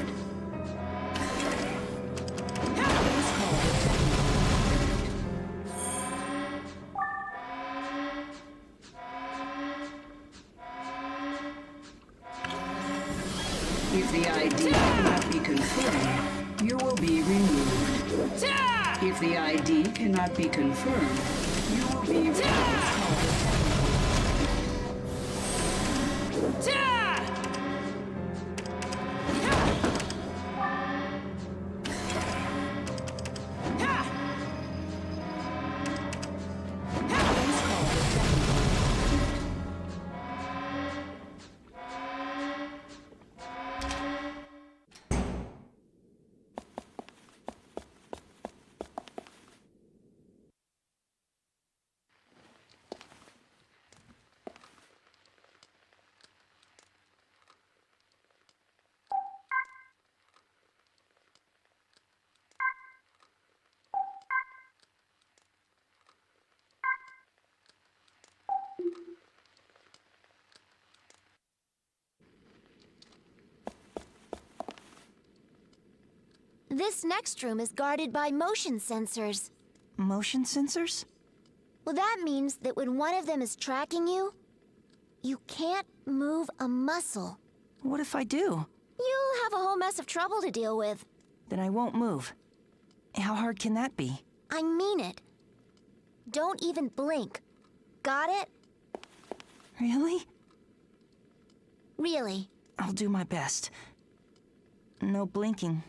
If the ID cannot be confirmed, you will be removed. If the ID cannot be confirmed, you will be removed. This next room is guarded by motion sensors. Motion sensors? Well, that means that when one of them is tracking you, you can't move a muscle. What if I do? You'll have a whole mess of trouble to deal with. Then I won't move. How hard can that be? I mean it. Don't even blink. Got it? Really? Really. I'll do my best. No blinking.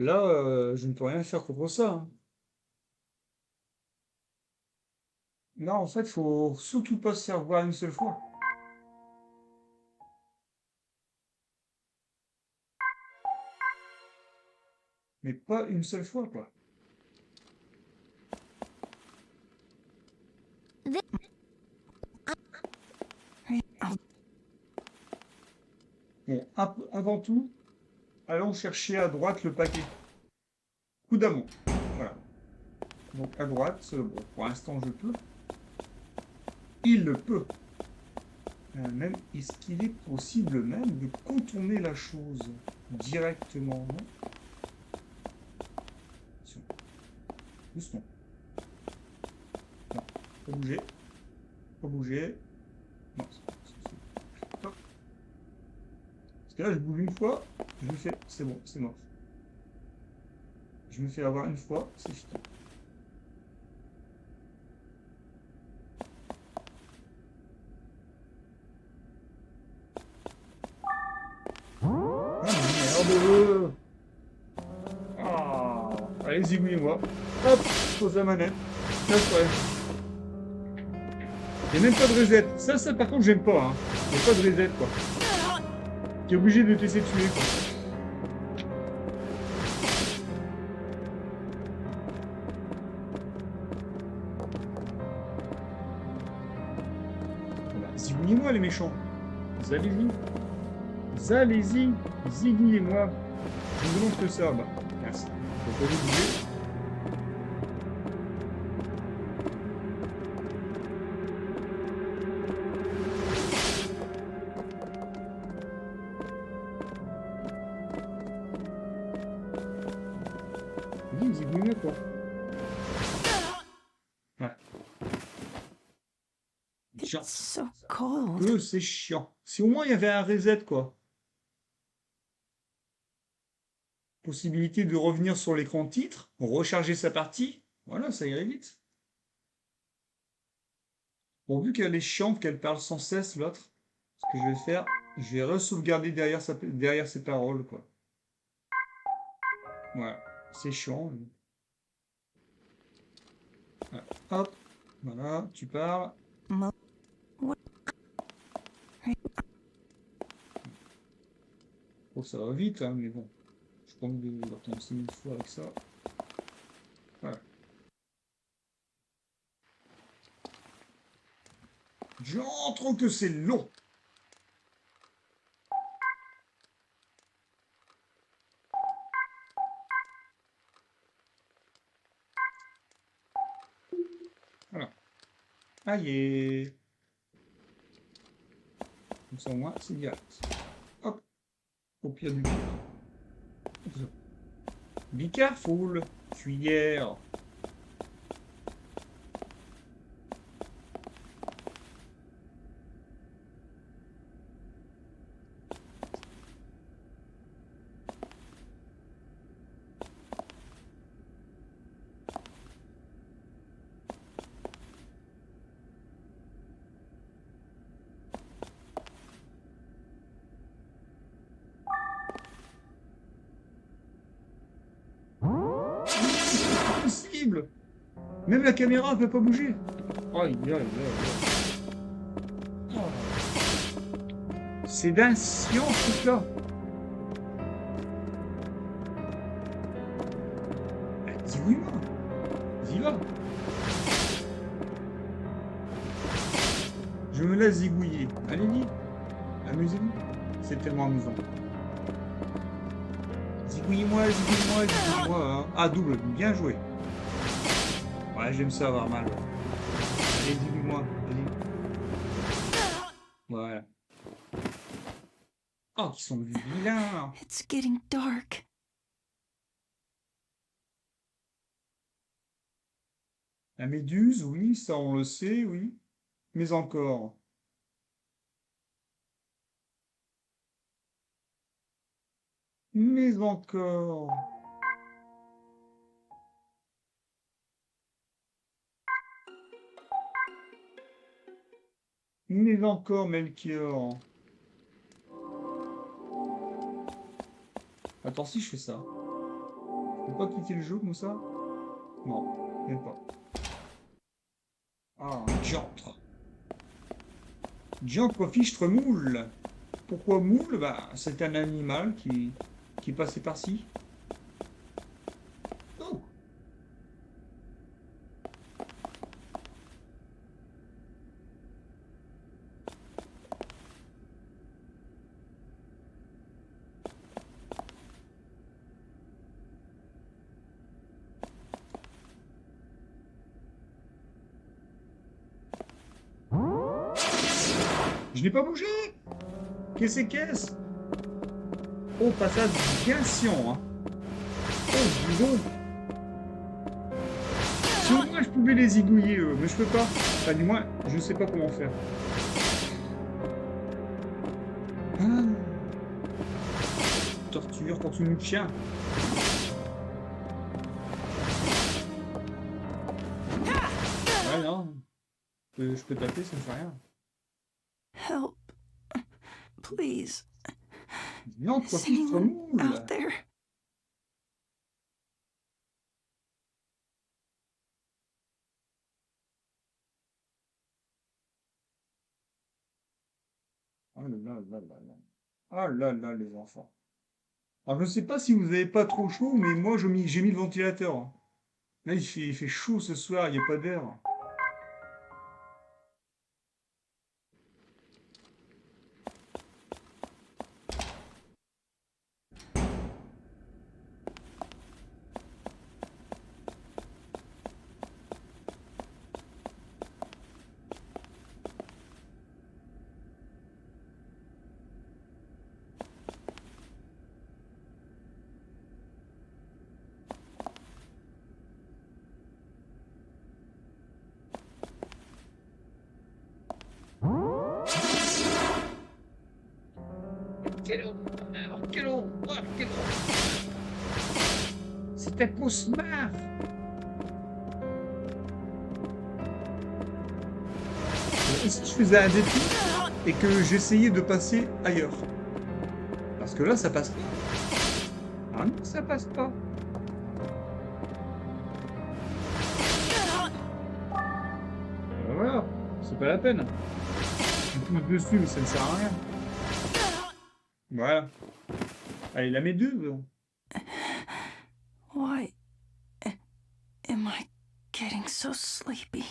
Là, je ne peux rien faire contre ça, hein. Là, en fait, faut surtout pas se faire voir une seule fois. Mais pas une seule fois, quoi. Bon, avant tout, allons chercher à droite le paquet. Coup d'amour. Voilà. Donc à droite, bon, pour l'instant je peux. Il le peut. Même, est-ce qu'il est possible même de contourner la chose directement, non? Attention. Doucement. Non, pas bouger. Pas bouger. Non, Hop. Parce que là, je bouge une fois, je me fais... C'est bon, c'est mort. Je me fais avoir une fois, c'est fini. Ah, merde. Ah, allez, zigouillez-moi. Hop, je pose la manette. Pas de problème. Il n'y a même pas de reset. Ça par contre, j'aime pas. Hein. Il n'y a pas de reset, quoi. Tu es obligé de te laisser tuer, quoi. Voilà. Zigouillez-moi, les méchants. Allez-y. Allez-y. Zigouillez-moi. Je me demande que ça. Bah, merci. Faut pas bouger. Zigouillez-moi, quoi. Ouais. Chiant. So cold. Que c'est chiant. Si au moins il y avait un reset, quoi. Possibilité de revenir sur l'écran titre, recharger sa partie. Voilà, ça irait vite. Bon, vu qu'elle est chiante, qu'elle parle sans cesse, l'autre, ce que je vais faire, je vais re-sauvegarder derrière ses paroles, quoi. Voilà, c'est chiant. Voilà. Hop, voilà, tu parles. Bon, ça va vite, hein, mais bon. Je pense que je vais attendre 6000 fois avec ça. Voilà. J'entre que c'est long. Voilà. Aïe. Comme ça, au moins, c'est direct. Hop. Au pire du pire. Be careful. Cuillère. Impossible. Même la caméra ne peut pas bouger. Aïe, aïe, aïe. Oh. C'est d'un science tout ça. Dis-oui-moi. Dis-moi. Je me laisse zigouiller. Allez-y. Amusez-vous. C'est tellement amusant. Zigouille-moi, zigouille-moi, zigouille-moi. Hein. Ah, double. Bien joué. Ouais, j'aime ça avoir mal. Allez, zigouille-moi. Vas-y. Voilà. Oh, ils sont vilains. It's getting dark. La méduse, oui, ça on le sait, oui. Mais encore. Mais encore. Mais encore, Melchior. Attends, si je fais ça. T'as pas quitté le jeu, Moussa? Non, même pas. Ah, un diantre. Diantre fichtre moule. Pourquoi moule? Bah, c'est un animal qui est passé par-ci. Oh. Je n'ai pas bougé. Qu'est-ce? Oh, passage bien sciant, hein. Oh, dis donc. Si au moins je pouvais les zigouiller, mais je peux pas. Enfin, du moins, je sais pas comment faire. Ah. Torture contre une chien. Ouais, non. Je peux taper, ça ne fait rien. Help. Please. Non, toi, fichtre moule. Out there. Oh là là là là là. Ah là là, les enfants. Alors, je ne sais pas si vous n'avez pas trop chaud, mais moi, j'ai mis le ventilateur, hein. Là, il fait chaud ce soir, il n'y a pas d'air. Quelle horreur, quelle horreur, quelle horreur. C'est un cauchemar. Et si je faisais un détour et que j'essayais de passer ailleurs? Parce que là, ça passe pas. Ah non, ça passe pas. Voilà, c'est pas la peine. Je pousse dessus, mais ça ne sert à rien. Voilà. Allez, la mets deux. Why am I getting so sleepy?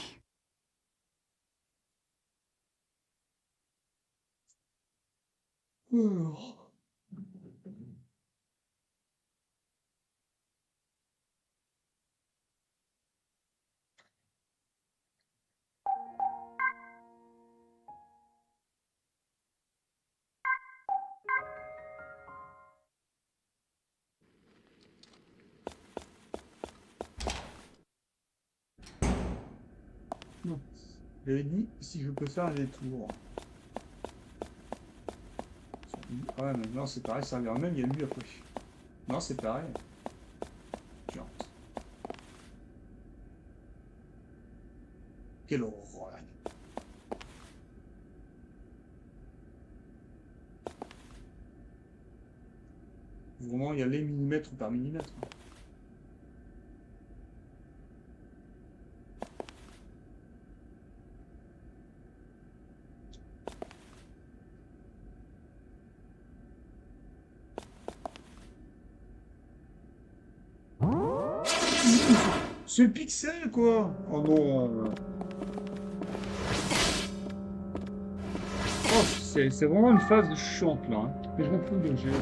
Oh. Non. J'avais dit si je peux faire un détour. Ah ouais, maintenant c'est pareil, ça revient même, il y a lui après. Non, c'est pareil. Tiens. Quelle horreur. Vraiment, il y a les millimètres par millimètre. C'est le pixel, quoi. Oh non. Oh, c'est vraiment une phase chiante, là. Hein. Mais je m'en fous de jeu.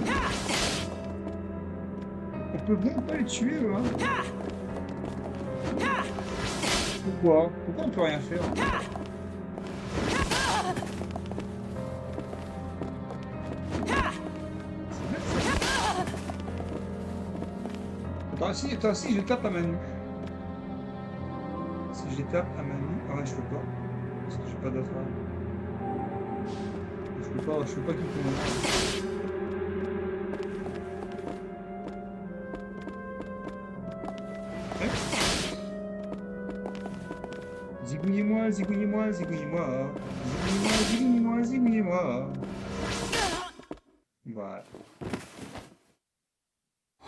On peut même pas les tuer, hein. Pourquoi on peut rien faire? Attends, si je tape à main nue. Si je les tape à main nue... Ah ouais, je peux pas. Parce que j'ai pas d'affaire. Je peux pas quitter mon... Hein? Zigouillez-moi, zigouillez-moi, zigouillez-moi. Zigouillez-moi, zigouillez-moi, zigouillez-moi. Voilà.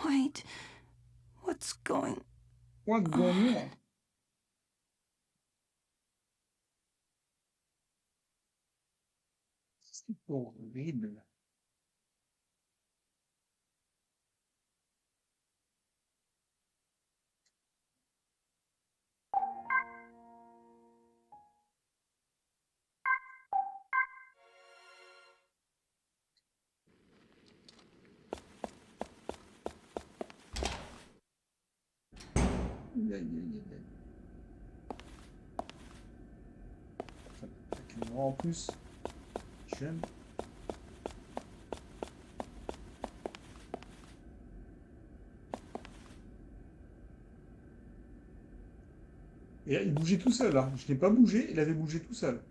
Wait, what What's going... What's going on? C'est horrible. Aïe, aïe, aïe, aïe. Avec une en plus. J'aime. Et là, il bougeait tout seul, là. Je n'ai pas bougé, il avait bougé tout seul.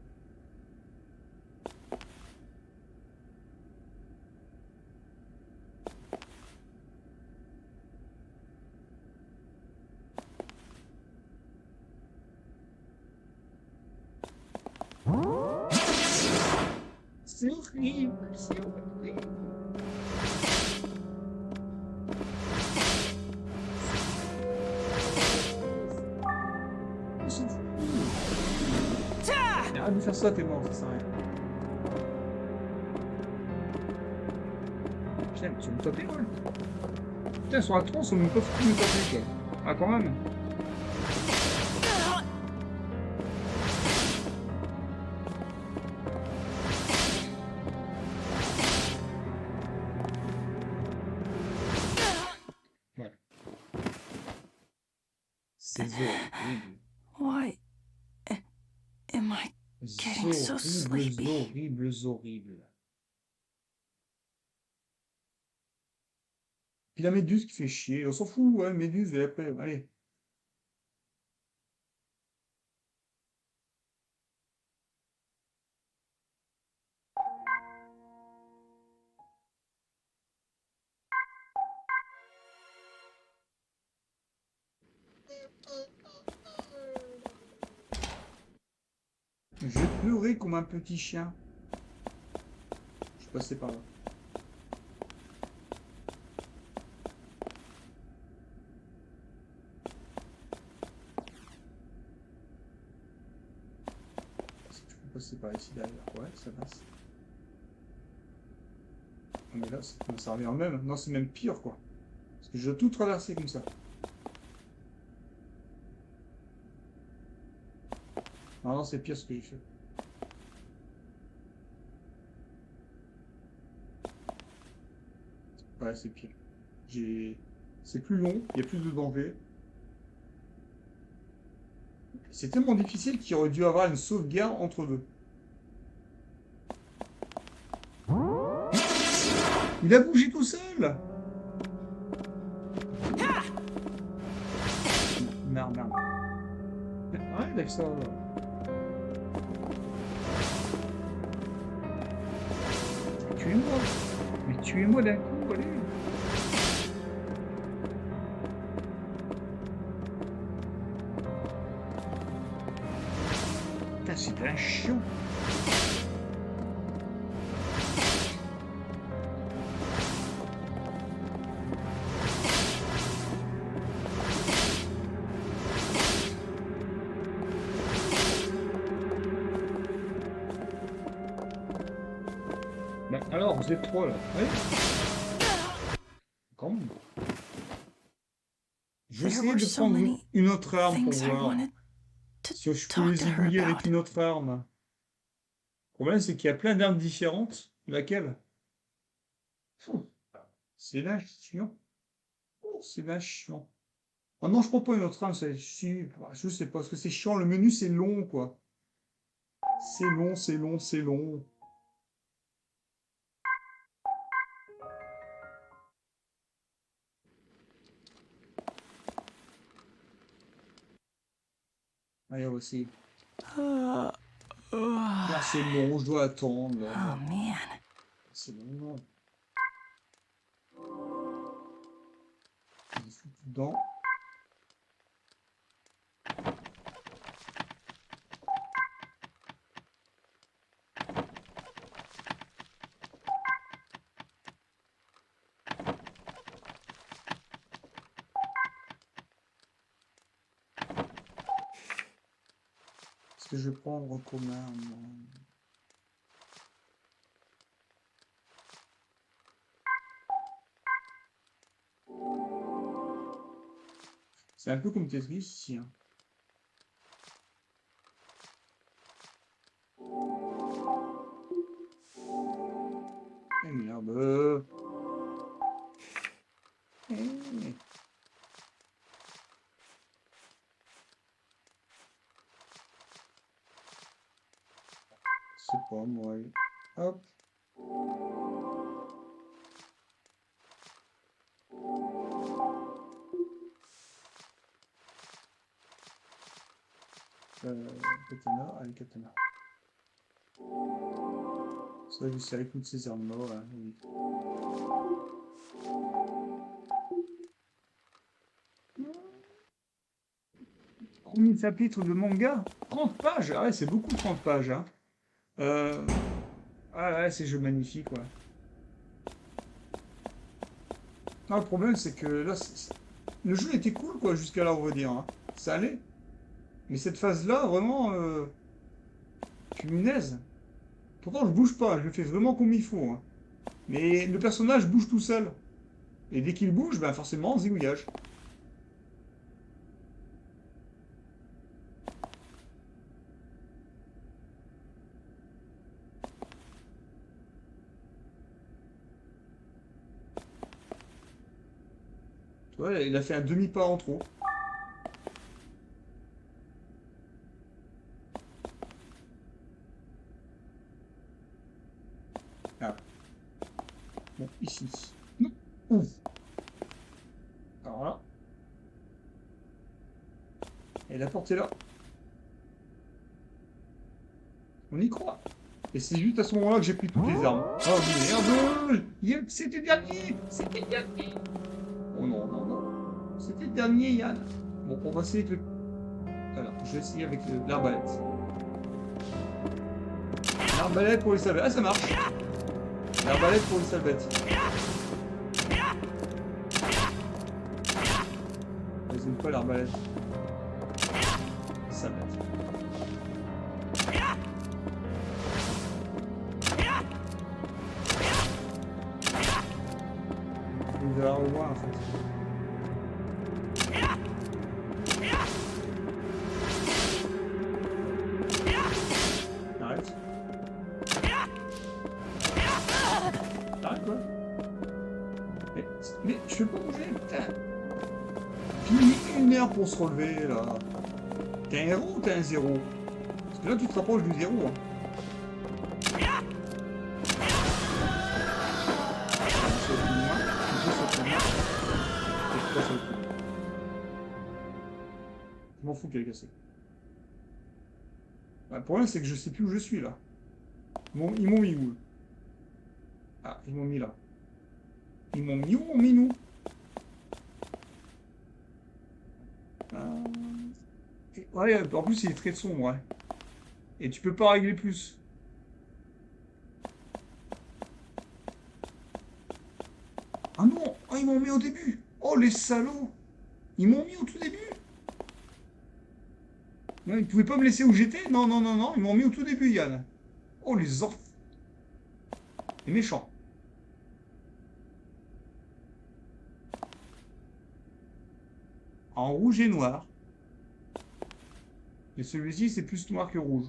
C'est horrible, c'est horrible. On s'en fout. Arrête de faire ça, t'es mort, ça sert à rien. Putain, tu veux me taper, ouais? Putain, sur la tronche, on me peut me taper, quoi. Ah, quand même. Ouais. C'est horrible. Why am I getting so sleepy? Horribles, horribles. Puis la méduse qui fait chier. On s'en fout, ouais, méduse, et après, allez. Je pleurais comme un petit chien. Je suis passé par là. Est-ce que je peux passer par ici derrière? Ouais, ça passe. Ah, mais là, ça revient en même. Non, c'est même pire, quoi. Parce que je dois tout traverser comme ça. Non, non, c'est pire ce que j'ai fait. Ouais, c'est pire. C'est plus long, il y a plus de danger. C'est tellement difficile qu'il aurait dû avoir une sauvegarde entre deux. Il a bougé tout seul. Merde, merde. Arrête avec ça. Tuez-moi. Mais tuez-moi d'un coup, allez. Putain, c'est un chiant. Ben alors, vous êtes trois là. Allez. Quand même. Je vais essayer de prendre une autre arme pour voir si je peux les aiguiller avec une autre arme. Le problème, c'est qu'il y a plein d'armes différentes. Laquelle? C'est là chiant. Oh, c'est là chiant. Oh non, je prends pas une autre arme. Je sais pas, parce que c'est chiant. Le menu, c'est long, quoi. C'est long, c'est long, c'est long. Allez, aussi. Là, c'est long, je dois attendre. Oh man. C'est long. Je suis dedans. que je vais prendre en commun, moi? C'est un peu comme Tetris ici. Hein. Eh merde. Eh. C'est pas moi. Hop. Katana, allez, katana. C'est vrai que c'est avec toutes ces armes-là, hein, oui. Premier chapitre de manga, 30 pages. Ah ouais, c'est beaucoup 30 pages. Hein. Ah ouais, c'est jeu magnifique, ouais. Non, le problème, c'est que là, le jeu était cool, quoi, jusqu'à là, on va dire. Hein. Ça allait. Mais cette phase-là, vraiment, Cuisinez. Pourtant, je bouge pas, je le fais vraiment comme il faut. Hein. Mais le personnage bouge tout seul. Et dès qu'il bouge, ben forcément, zigouillage. Tu vois, il a fait un demi-pas en trop. Ah. Bon, ici. Non. Ouf. Alors là. Et la porte est là. On y croit. Et c'est juste à ce moment-là que j'ai pris toutes les armes. Oh merde! C'était le dernier! C'était le dernier! Oh non, non, non. C'était le dernier, Yann. Bon, on va essayer avec le... Alors, je vais essayer avec l'arbalète. L'arbalète pour les salvettes. Ah, ça marche! L'arbalète pour les salvettes. Ils aiment pas l'arbalète. Salvette. Il va la revoir en fait. Arrête. Arrête quoi. Mais je peux pas bouger, putain. Puis il met 1 heure pour se relever là. T'es un héros ou t'es un zéro? Parce que là tu te rapproches du zéro. Hein. Je m'en fous qu'elle est cassée. Bah, le problème c'est que je sais plus où je suis là. Ils m'ont mis où? Ah, ils m'ont mis là. Ils m'ont mis où, mon minou? Ouais, en plus il est très sombre, ouais. Et tu peux pas régler plus. Ah non! Ah, ils m'ont mis au début! Oh, les salauds! Ils m'ont mis au tout début! Non, ils pouvaient pas me laisser où j'étais? Non, non, non, non, ils m'ont mis au tout début, Yann. Oh, les orphes! Les méchants. En rouge et noir. Et celui-ci, c'est plus noir que rouge.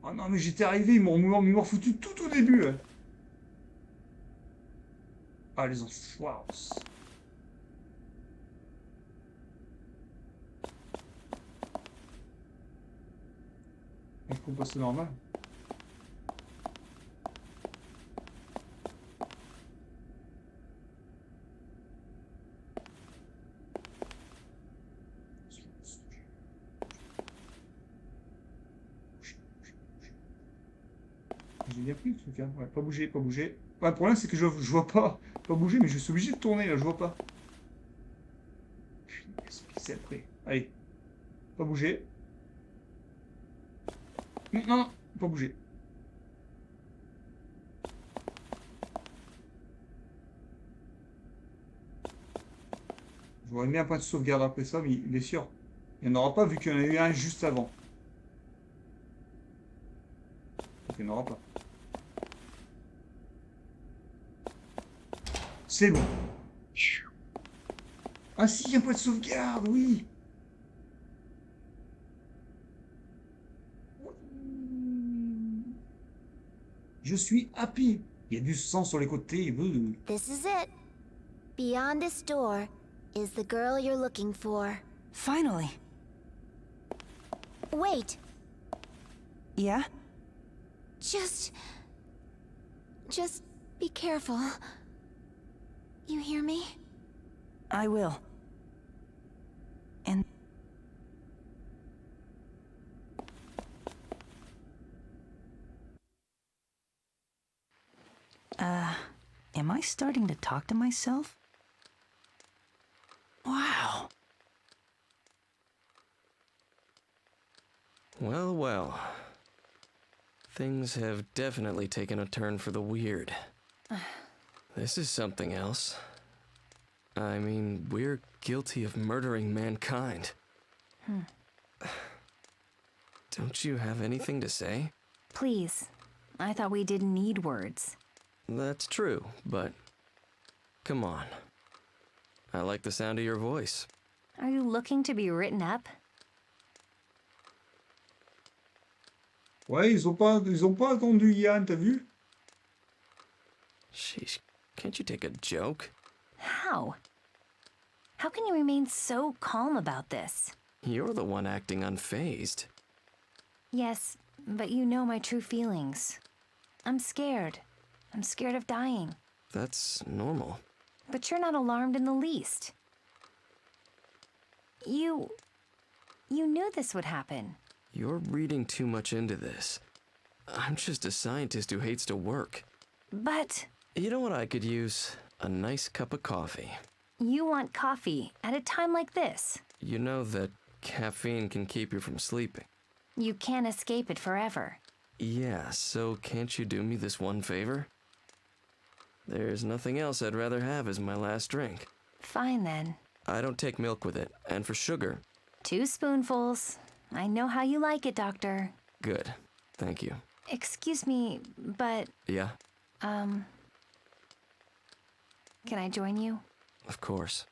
Oh non, mais j'étais arrivé, ils m'ont foutu tout au début. Hein. Ah, les enfoirés. Il faut passer normal. J'ai bien pris le truc, hein. Ouais, pas bouger, pas bouger. Ouais, le problème, c'est que je vois pas bouger, mais je suis obligé de tourner, là, je vois pas. Qu'est-ce qui c'est après? Allez. Pas bouger. Non, non, non, pas bouger. J'aurais mis un point de sauvegarde après ça, mais bien sûr. Il n'y en aura pas vu qu'il y en a eu un juste avant. Donc il n'y en aura pas. C'est bon. Ah si, un point de sauvegarde, oui. Je suis happy. Il y a du sang sur les côtés. This is it. Beyond this door is the girl you're looking for. Finally. Wait. Yeah? Just be careful. You hear me? I will. And... am I starting to talk to myself? Wow. Well, well. Things have definitely taken a turn for the weird. This is something else. I mean, we're guilty of murdering mankind. Don't you have anything to say? Please. I thought we didn't need words. That's true, but come on. I like the sound of your voice. Are you looking to be written up? Ouais, ils ont pas attendu Yann, t'as vu? Sheesh, can't you take a joke? How? How can you remain so calm about this? You're the one acting unfazed. Yes, but you know my true feelings. I'm scared. I'm scared of dying. That's normal. But you're not alarmed in the least. You knew this would happen. You're reading too much into this. I'm just a scientist who hates to work. But... You know what I could use? A nice cup of coffee. You want coffee at a time like this? You know that caffeine can keep you from sleeping. You can't escape it forever. Yeah, so can't you do me this one favor? There's nothing else I'd rather have as my last drink. Fine then. I don't take milk with it, and for sugar... 2 spoonfuls. I know how you like it, Doctor. Good. Thank you. Excuse me, but... Yeah? Can I join you? Of course.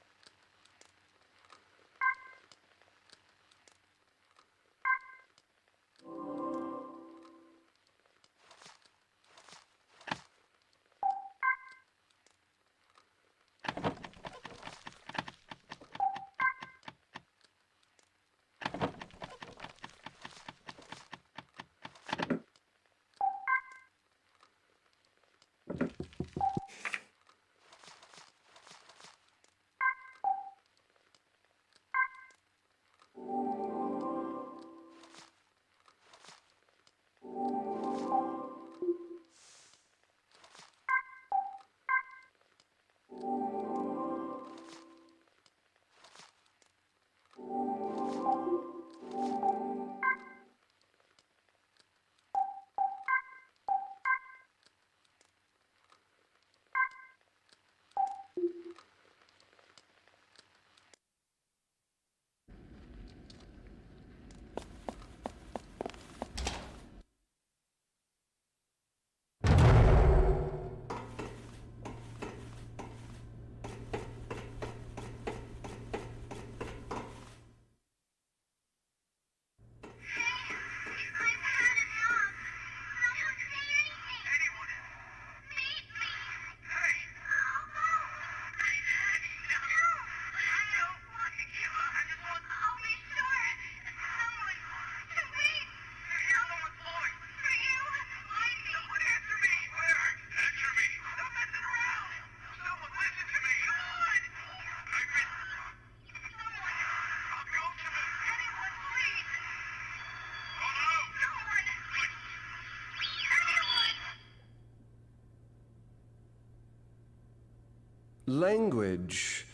Language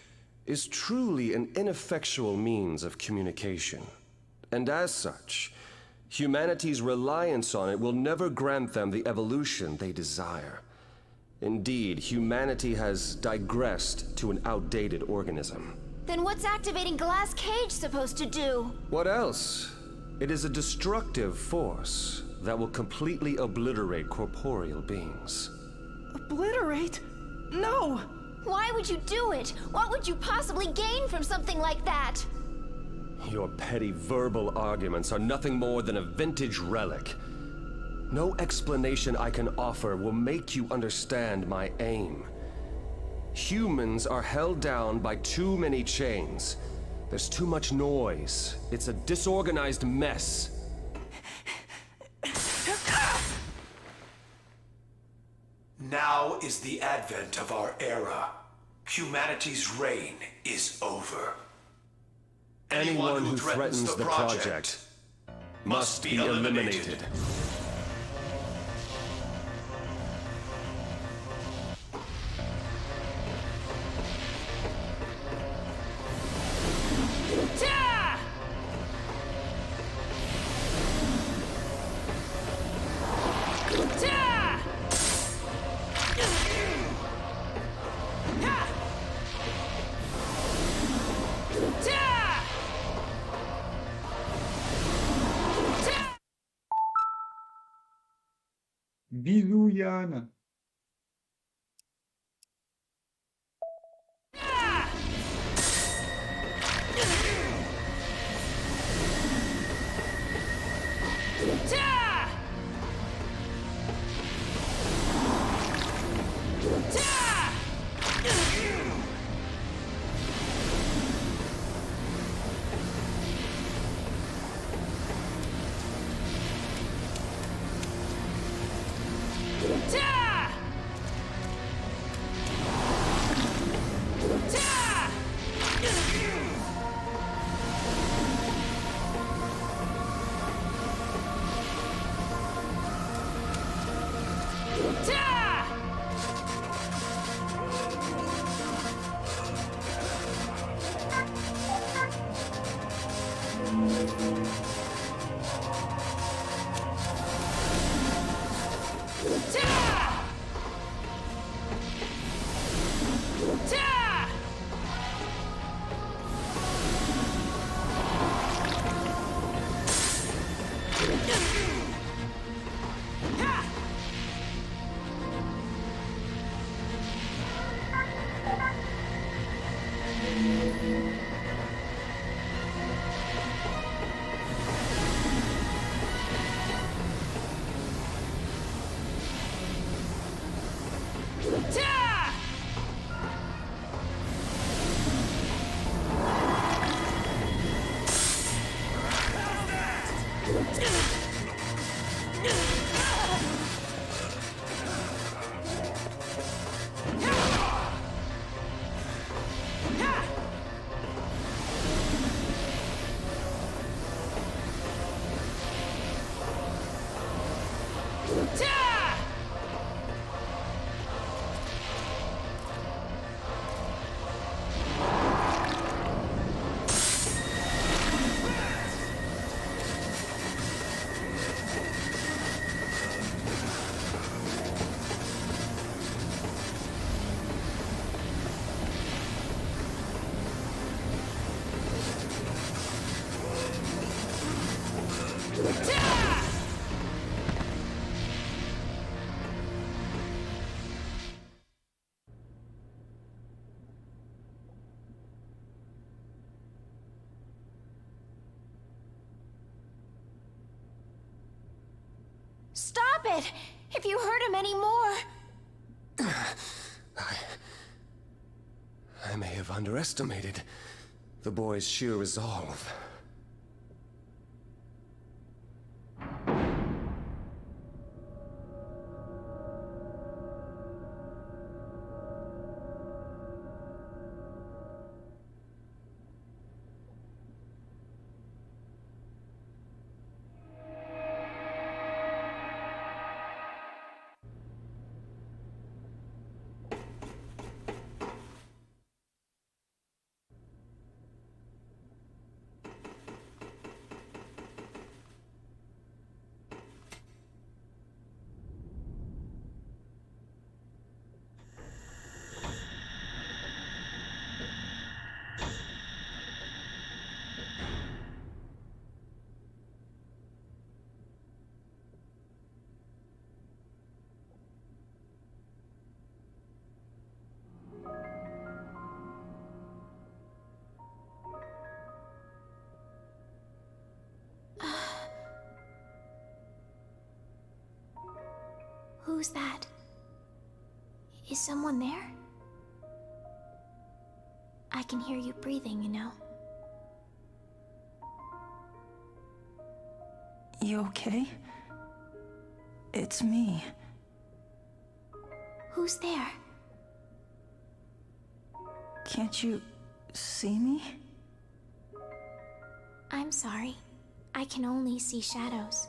is truly an ineffectual means of communication, and as such, humanity's reliance on it will never grant them the evolution they desire. Indeed, humanity has digressed to an outdated organism. Then what's activating Glass Cage supposed to do? What else? It is a destructive force that will completely obliterate corporeal beings. Obliterate? No! Why would you do it? What would you possibly gain from something like that? Your petty verbal arguments are nothing more than a vintage relic. No explanation I can offer will make you understand my aim. Humans are held down by too many chains. There's too much noise. It's a disorganized mess. Now is the advent of our era. Humanity's reign is over. Anyone who threatens the project must be eliminated. Bisous, Yann. Stop it! If you hurt him anymore... I may have underestimated the boy's sheer resolve. Who's that? Is someone there? I can hear you breathing, you know. You okay? It's me. Who's there? Can't you see me? I'm sorry. I can only see shadows.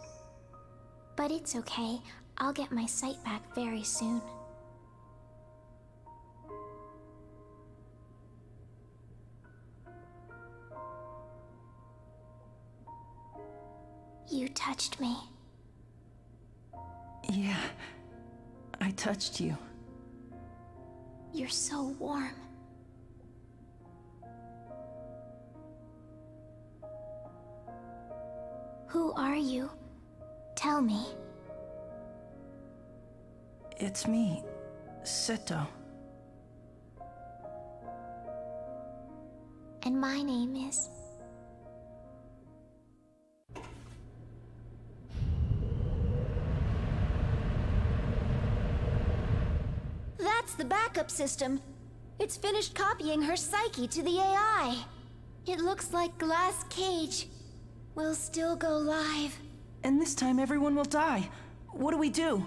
But it's okay. I'll get my sight back very soon. You touched me. Yeah, I touched you. You're so warm. Who are you? Tell me. It's me, Seto. And my name is... That's the backup system. It's finished copying her psyche to the AI. It looks like Glass Cage will still go live. And this time everyone will die. What do we do?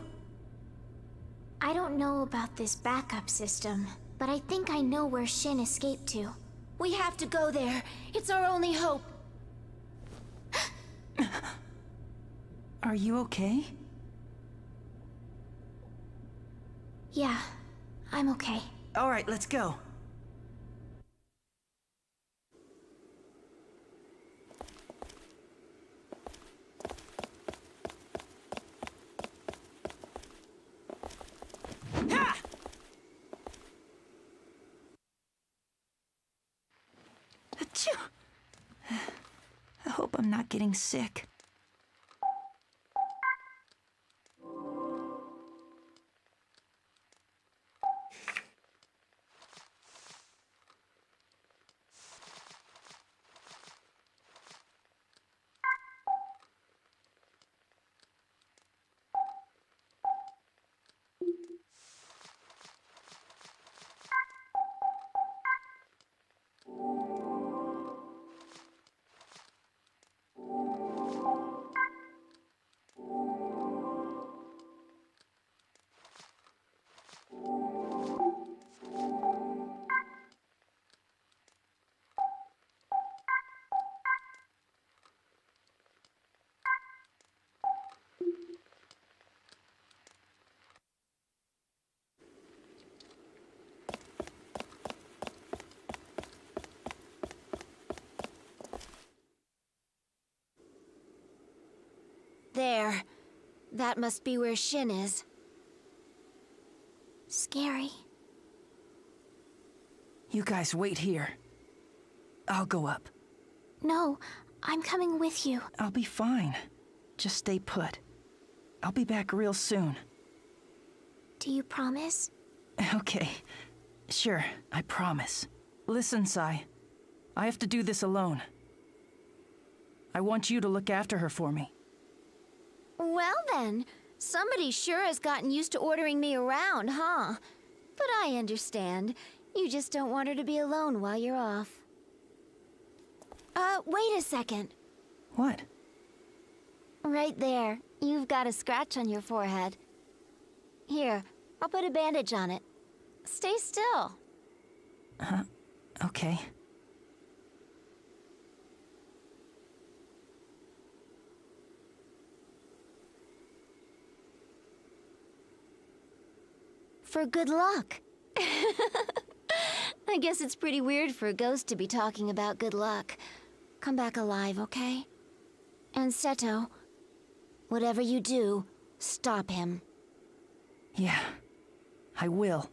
I don't know about this backup system, but I think I know where Shin escaped to. We have to go there. It's our only hope. Are you okay? Yeah, I'm okay. All right, let's go. Achoo! I hope I'm not getting sick. There. That must be where Shin is. Scary. You guys wait here. I'll go up. No, I'm coming with you. I'll be fine. Just stay put. I'll be back real soon. Do you promise? Okay. Sure, I promise. Listen, Sai. I have to do this alone. I want you to look after her for me. Well then, somebody sure has gotten used to ordering me around, huh? But I understand. You just don't want her to be alone while you're off. Wait a second. What? Right there. You've got a scratch on your forehead. Here, I'll put a bandage on it. Stay still. Okay. For good luck. I guess it's pretty weird for a ghost to be talking about good luck. Come back alive, okay? And Seto, whatever you do, stop him. Yeah, I will.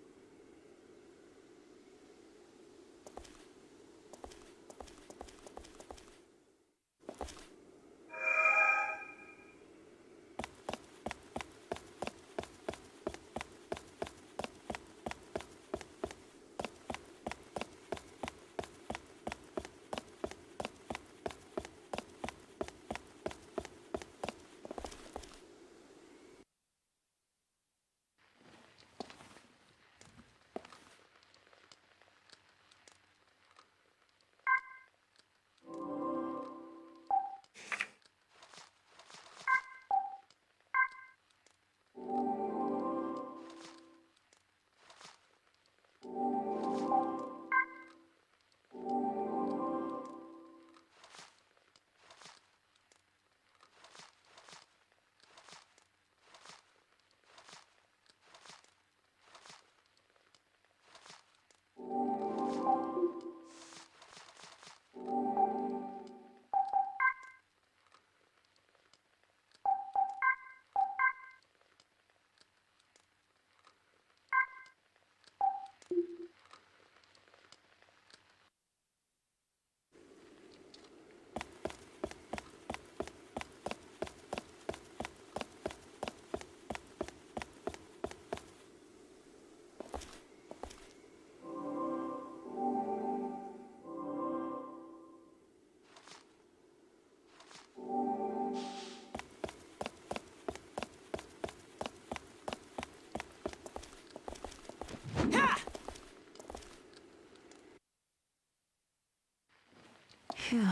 Phew.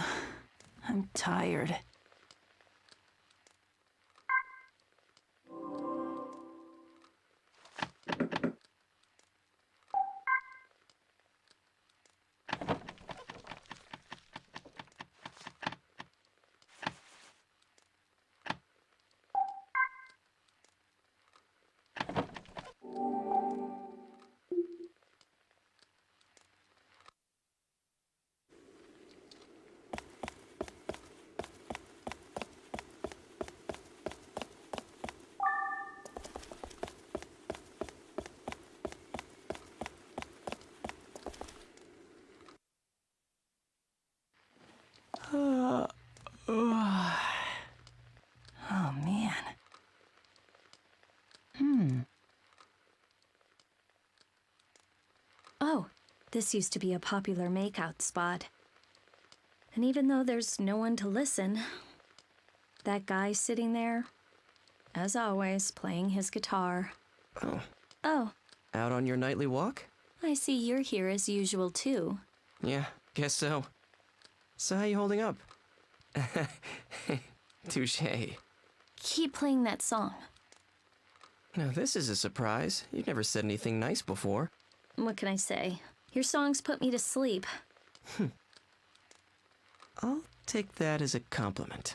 I'm tired. Oh, man. Oh, this used to be a popular makeout spot. And even though there's no one to listen, that guy sitting there, as always, playing his guitar. Oh. Oh, Out on your nightly walk? I see you're here as usual, too. Yeah, guess so. So how you holding up? Touché. Keep playing that song. Now this is a surprise. You've never said anything nice before. What can I say? Your songs put me to sleep. I'll take that as a compliment.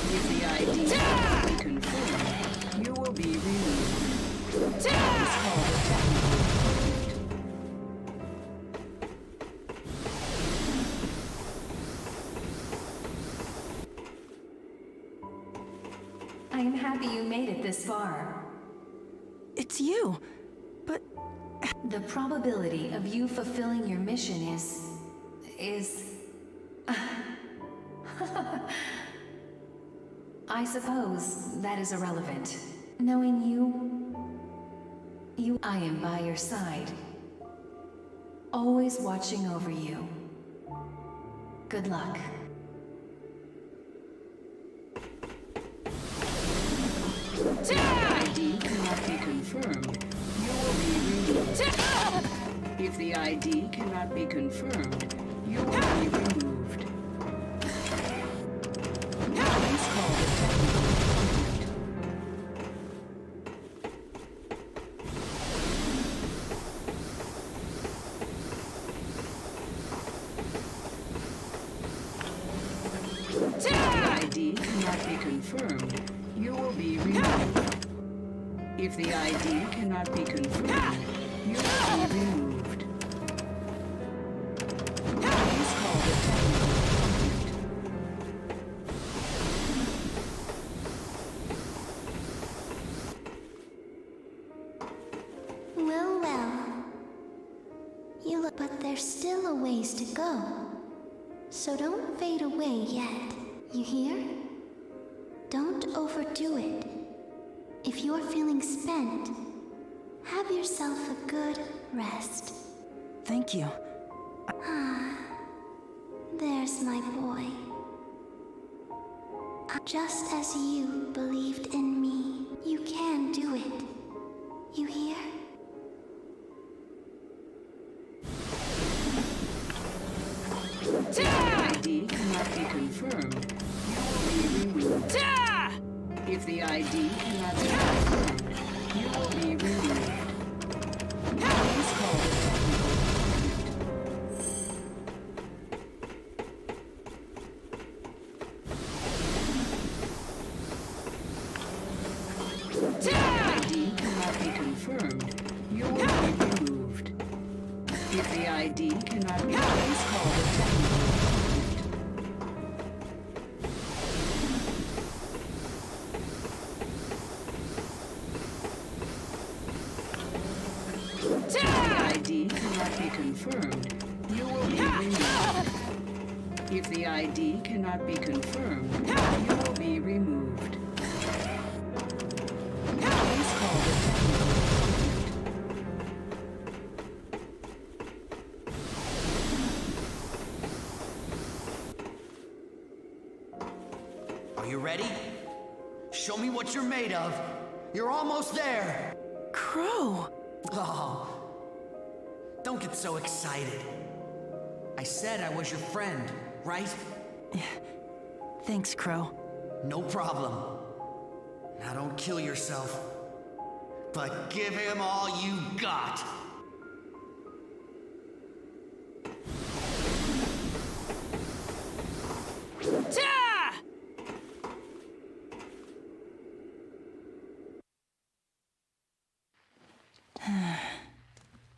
If the ID cannot be confirmed, you will be removed. This is called a technical defect. I am happy you made it this far. It's you. But The probability of you fulfilling your mission is... I suppose that is irrelevant. Knowing you, I am by your side. Always watching over you. Good luck. If the ID cannot be confirmed, you will be removed. If the ID cannot be confirmed, you will be removed. This is called a technical defect. If the ID cannot be confirmed, you will be removed. If the ID cannot be confirmed, you will be removed. This is called a technical defect. Well, well. You look, but there's still a ways to go. So don't fade away yet. You hear? Don't overdo it. If you're feeling spent, have yourself a good rest. thank you. There's my boy. Just as you believed in me, you can do it. You hear? If the ID cannot be confirmed, you will be removed. If the ID cannot be confirmed, you will be removed. This is called a technical defect. confirmed, you will be removed. If the ID cannot be confirmed, you will be removed. Please call the technical Are you ready? Show me what you're made of. You're almost there. Crow! Oh, don't get so excited. I said I was your friend, right? Thanks, Crow. No problem. Now don't kill yourself, but give him all you got.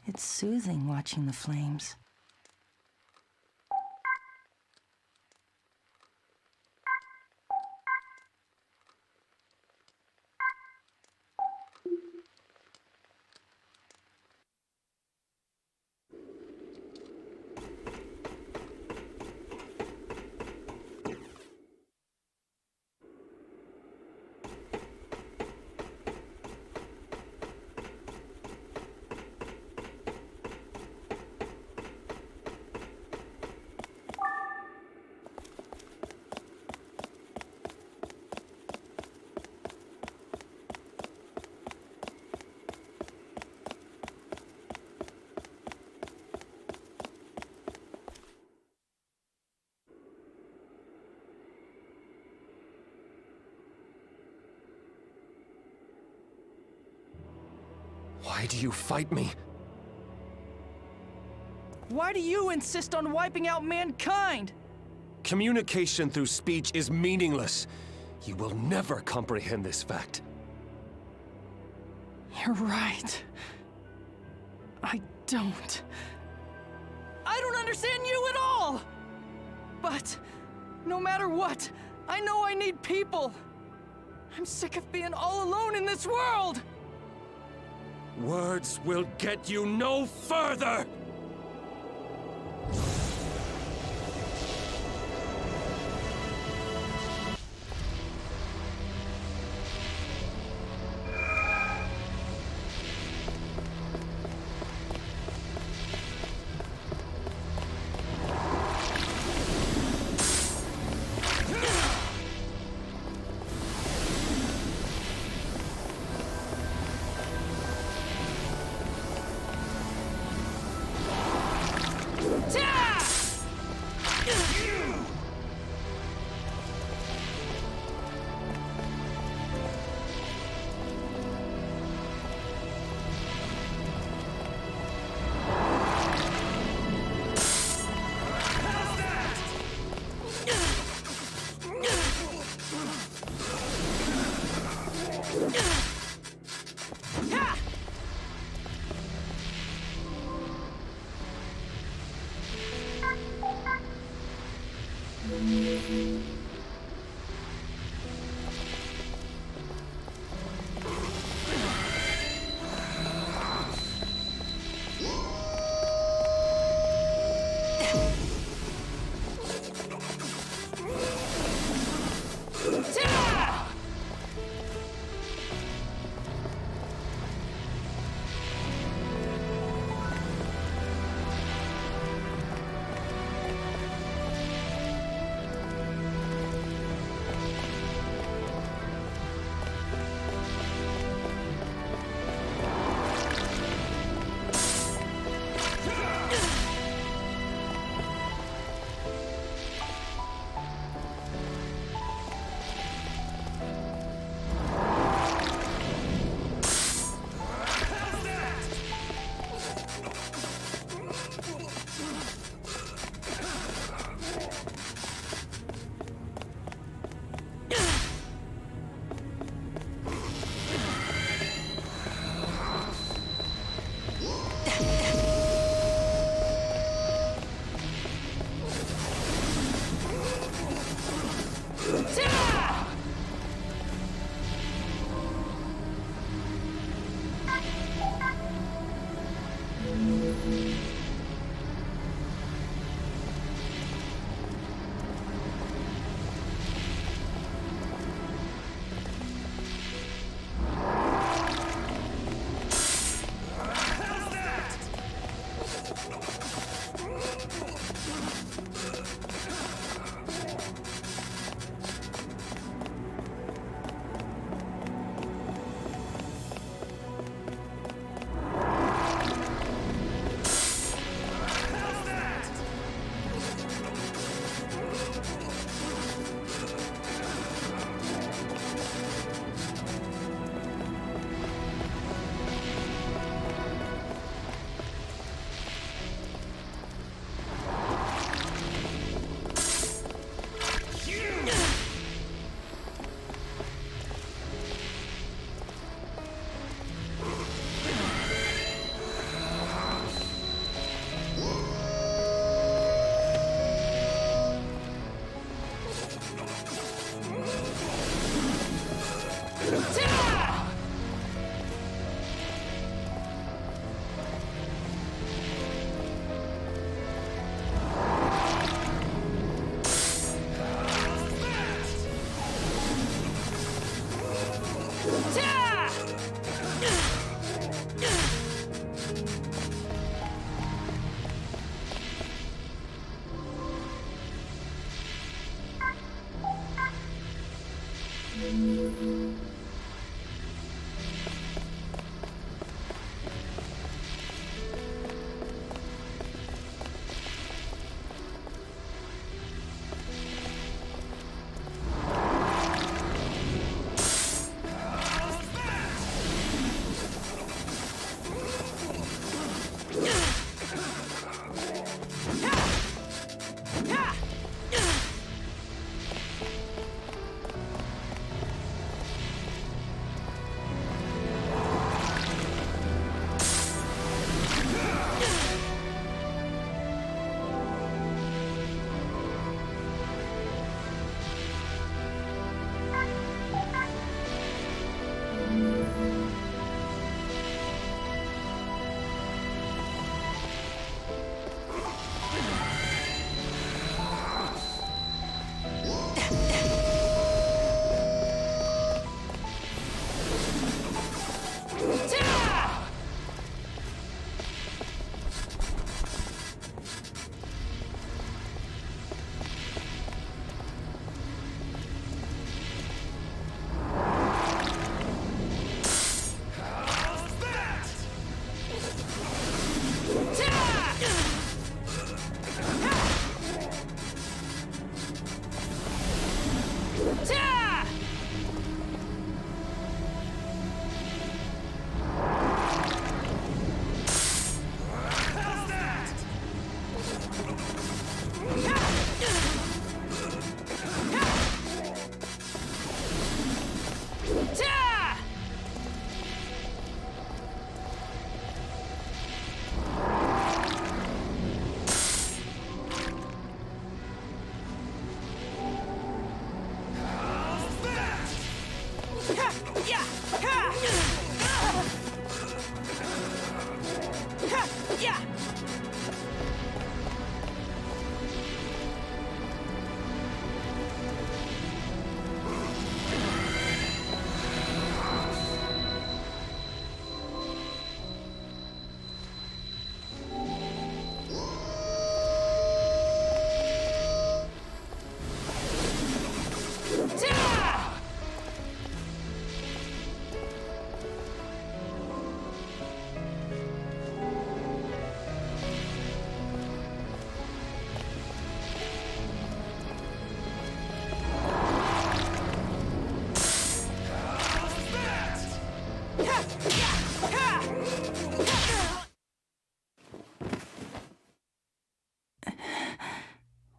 It's soothing watching the flames. Why do you fight me? Why do you insist on wiping out mankind? Communication through speech is meaningless. You will never comprehend this fact. You're right. I don't understand you at all! But, no matter what, I know I need people. I'm sick of being all alone in this world! Words will get you no further!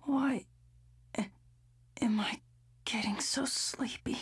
Why am I getting so sleepy?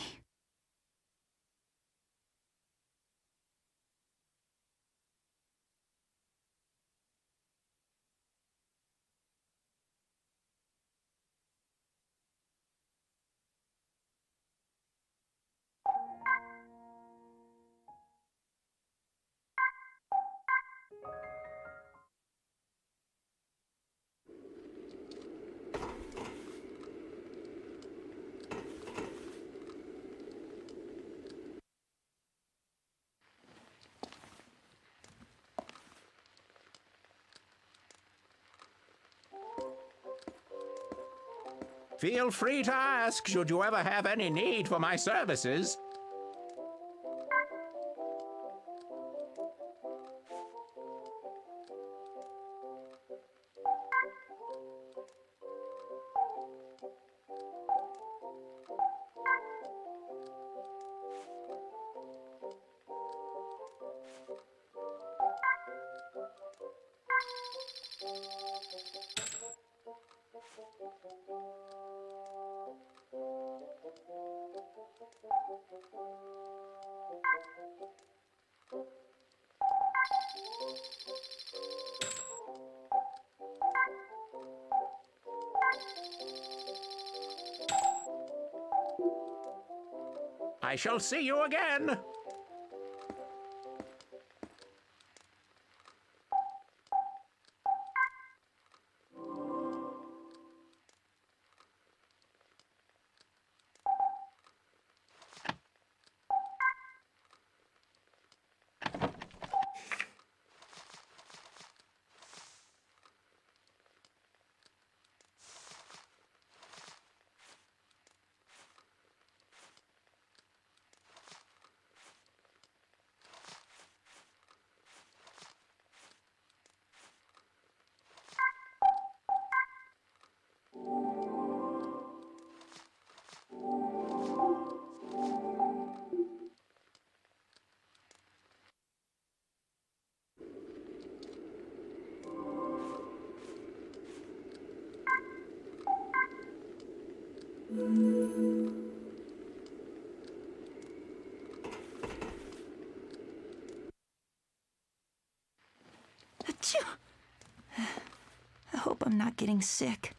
Feel free to ask should you ever have any need for my services. I shall see you again. Achoo! I hope I'm not getting sick.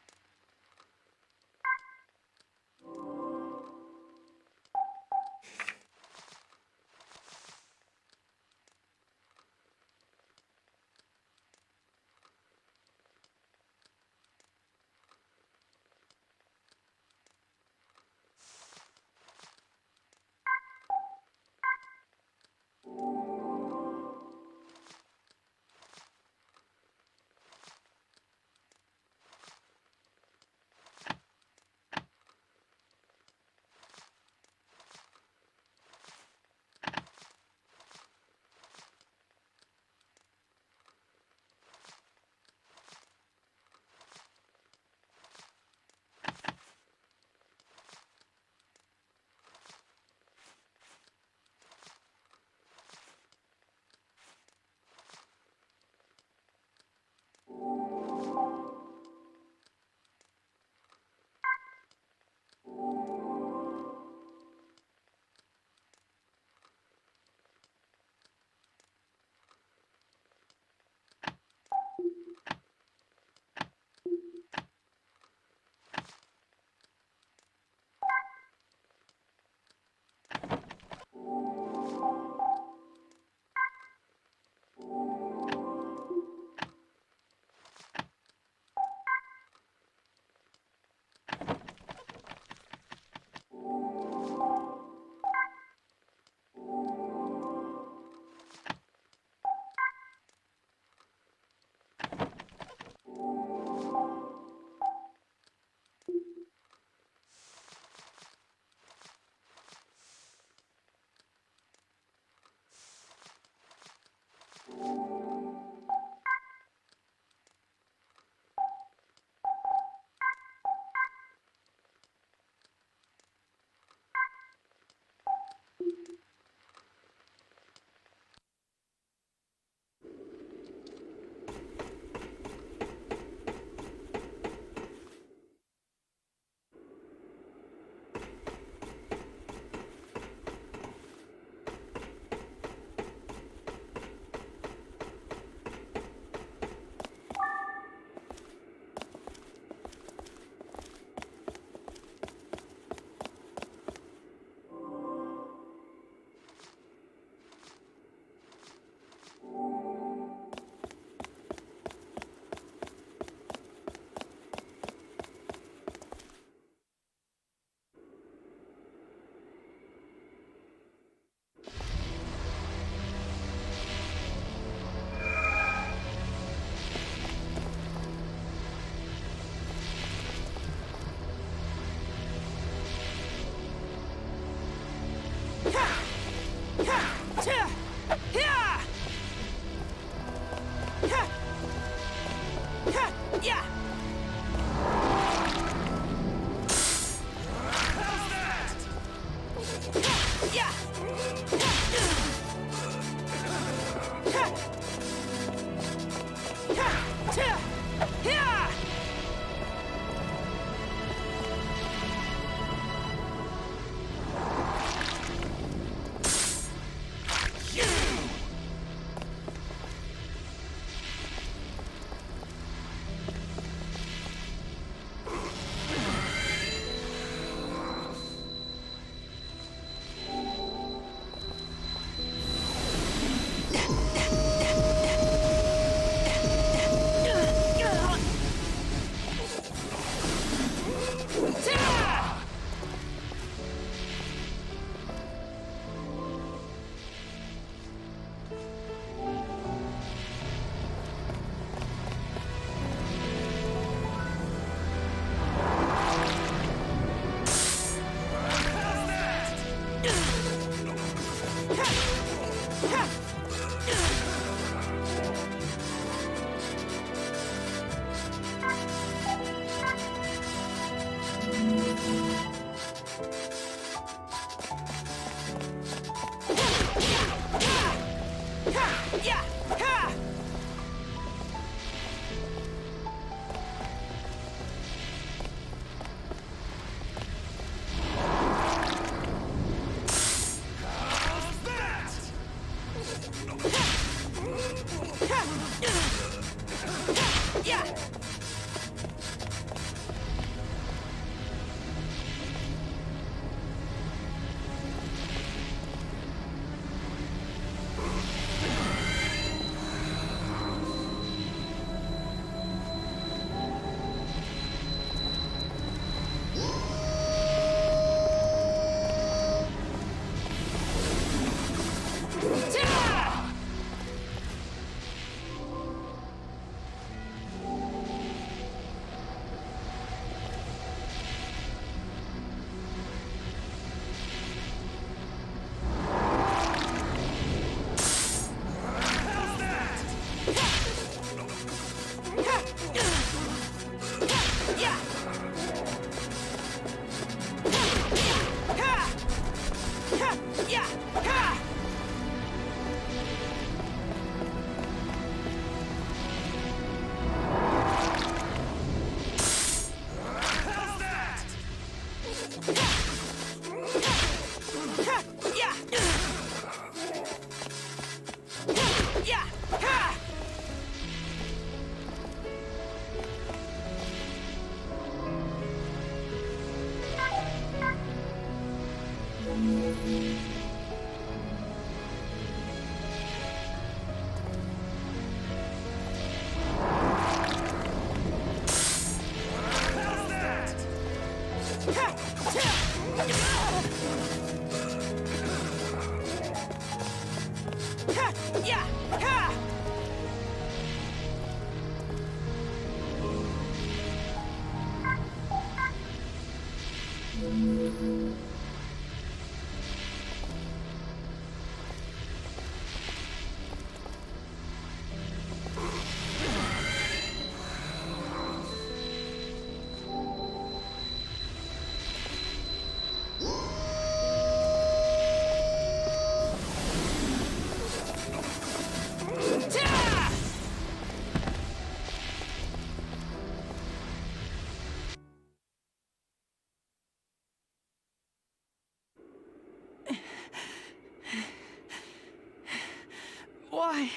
Why?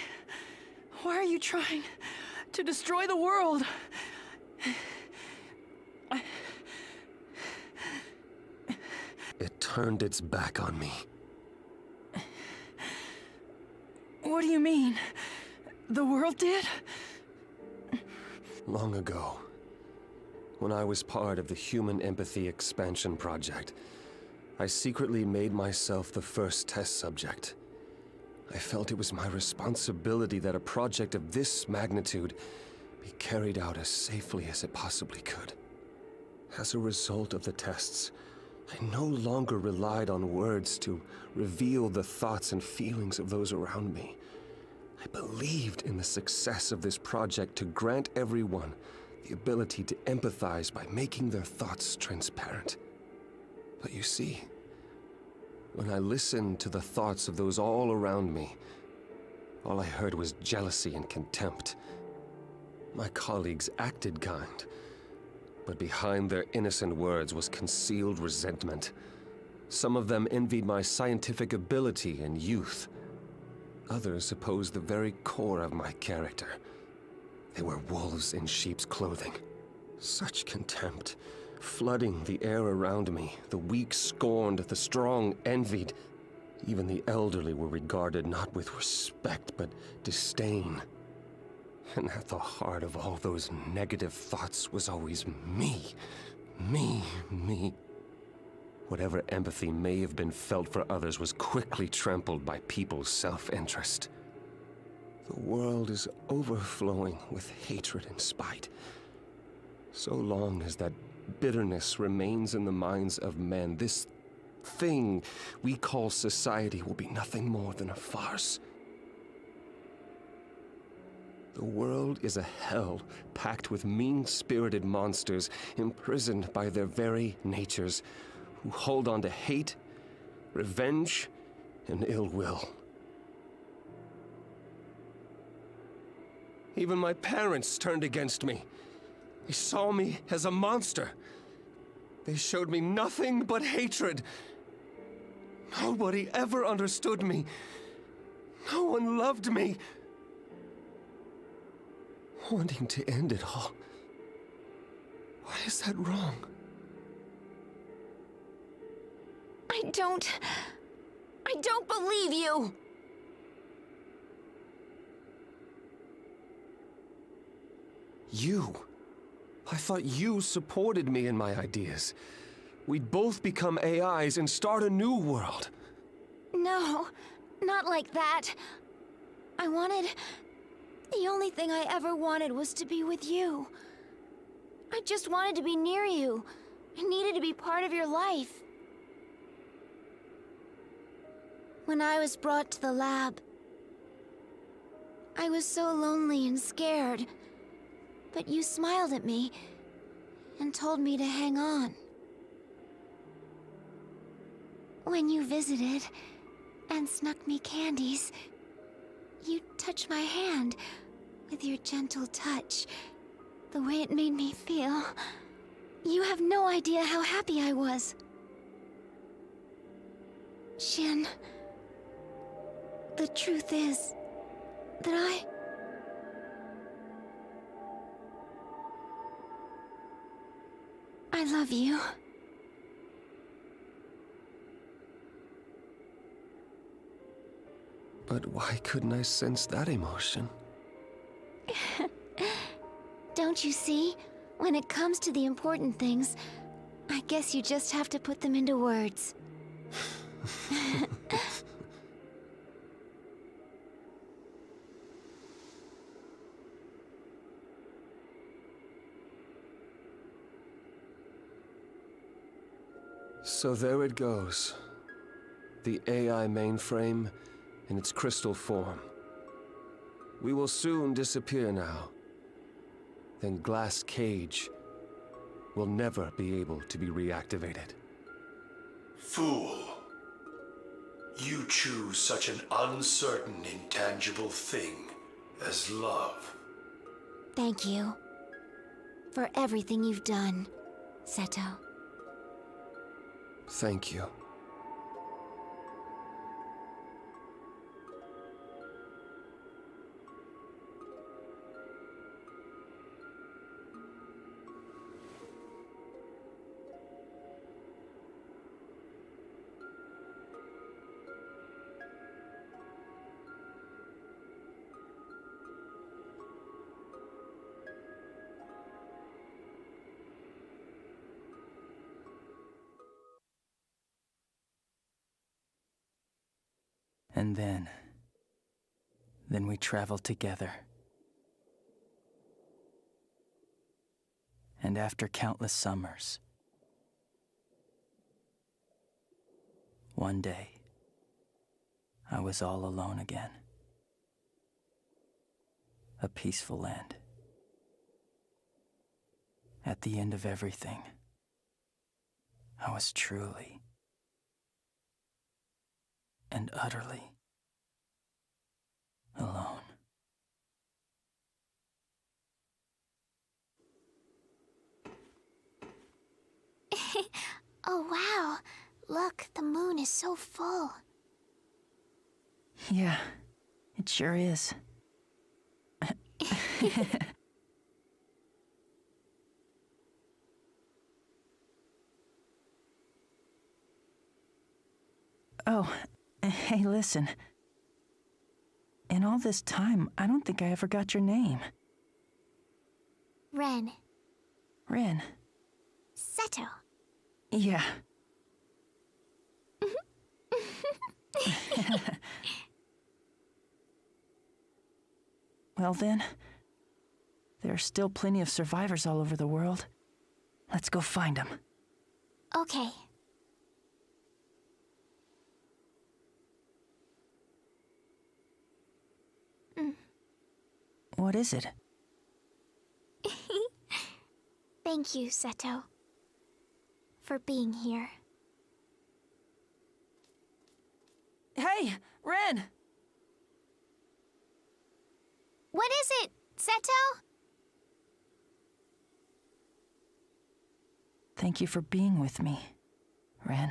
Why are you trying to destroy the world? It turned its back on me. What do you mean? The world did? Long ago, when I was part of the Human Empathy Expansion Project, I secretly made myself the first test subject. I felt it was my responsibility that a project of this magnitude be carried out as safely as it possibly could. As a result of the tests, I no longer relied on words to reveal the thoughts and feelings of those around me. I believed in the success of this project to grant everyone the ability to empathize by making their thoughts transparent. But you see, when I listened to the thoughts of those all around me, all I heard was jealousy and contempt. My colleagues acted kind, but behind their innocent words was concealed resentment. Some of them envied my scientific ability and youth. Others opposed the very core of my character. They were wolves in sheep's clothing. Such contempt, flooding the air around me. The weak scorned, the strong envied. Even the elderly were regarded not with respect, but disdain. And at the heart of all those negative thoughts was always me. Me. Whatever empathy may have been felt for others was quickly trampled by people's self-interest. The world is overflowing with hatred and spite. So long as that bitterness remains in the minds of men, this thing we call society will be nothing more than a farce. The world is a hell packed with mean-spirited monsters imprisoned by their very natures, who hold on to hate, revenge, and ill will. Even my parents turned against me. They saw me as a monster. They showed me nothing but hatred. Nobody ever understood me. No one loved me. Wanting to end it all. Why is that wrong? I don't believe you! You? I thought you supported me in my ideas. We'd both become AIs and start a new world. No, not like that. The only thing I ever wanted was to be with you. I just wanted to be near you. I needed to be part of your life. When I was brought to the lab, I was so lonely and scared. But you smiled at me and told me to hang on. When you visited and snuck me candies, you touched my hand with your gentle touch. The way it made me feel. You have no idea how happy I was. Shin, the truth is that I love you. But why couldn't I sense that emotion? Don't you see? When it comes to the important things, I guess you just have to put them into words. So there it goes. The AI mainframe in its crystal form. We will soon disappear now. Then Glass Cage will never be able to be reactivated. Fool. You choose such an uncertain, intangible thing as love. Thank you for everything you've done, Seto. Thank you. And then we traveled together. And after countless summers, one day, I was all alone again. A peaceful land. At the end of everything, I was truly and utterly alone. Oh wow, look, the moon is so full. Yeah, it sure is. Oh, hey, listen. In all this time, I don't think I ever got your name. Ren. Ren. Seto. Yeah. Well then, there are still plenty of survivors all over the world. Let's go find them. Okay. What is it? Thank you, Seto, for being here. Hey, Ren! What is it, Seto? Thank you for being with me, Ren.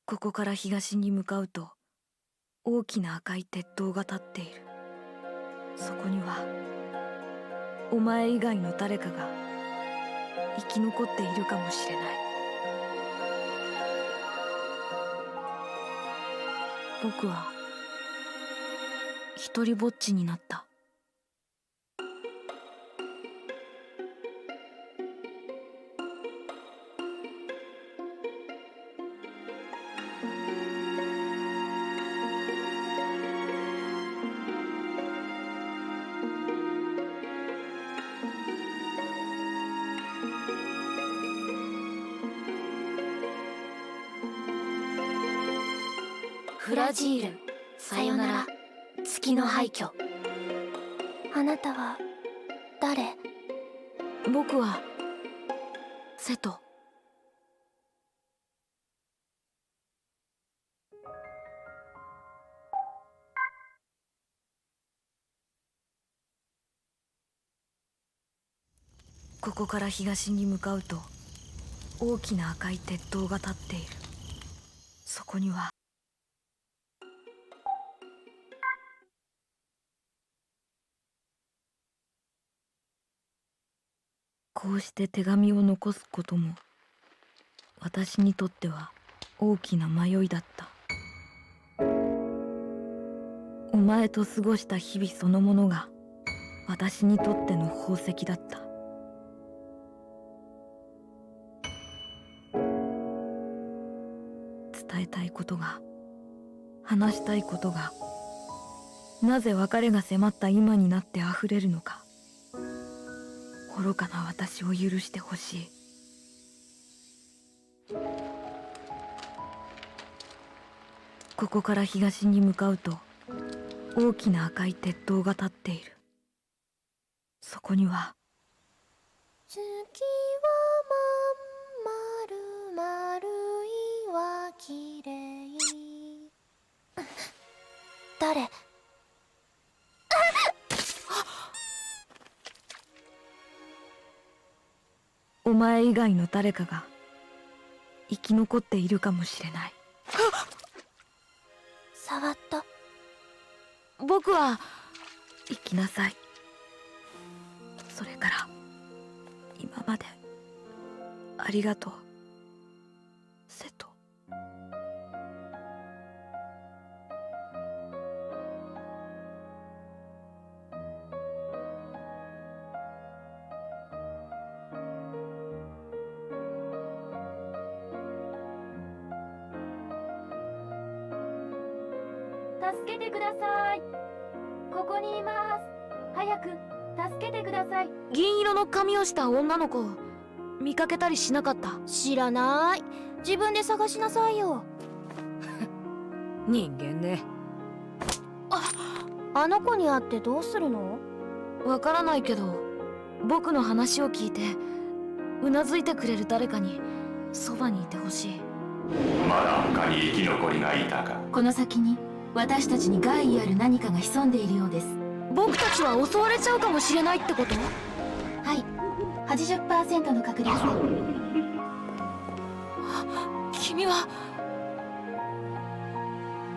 ここから東に向かうと大きな赤い鉄塔が立っている。そこにはお前以外の誰かが生き残っているかもしれない。僕は一人ぼっちになった。フラジール、さよなら、月の廃墟。あなたは誰？僕はセト。ここから東に向かうと大きな赤い鉄塔が立っている。そこにはこうして手紙を残すことも私にとっては大きな迷いだった。お前と過ごした日々そのものが私にとっての宝石だった。伝えたいことが、話したいことが、なぜ別れが迫った今になって溢れるのか。愚かな私を許してほしい。ここから東に向かうと大きな赤い鉄塔が立っている。そこには月はまん丸いはきれい。誰？お前以外の誰かが生き残っているかもしれない。触った。僕は生きなさい。それから今までありがとう、瀬戸。助けてください。ここにいます。早く助けてください。銀色の髪をした女の子見かけたりしなかった？知らない。自分で探しなさいよ。人間ね。あの子に会ってどうするの？わからないけど、僕の話を聞いてうなずいてくれる誰かにそばにいてほしい。まだ他に生き残りがいたか。この先に私たちに害意ある何かが潜んでいるようです。僕たちは襲われちゃうかもしれないってこと？はい、80% の確率で。君は？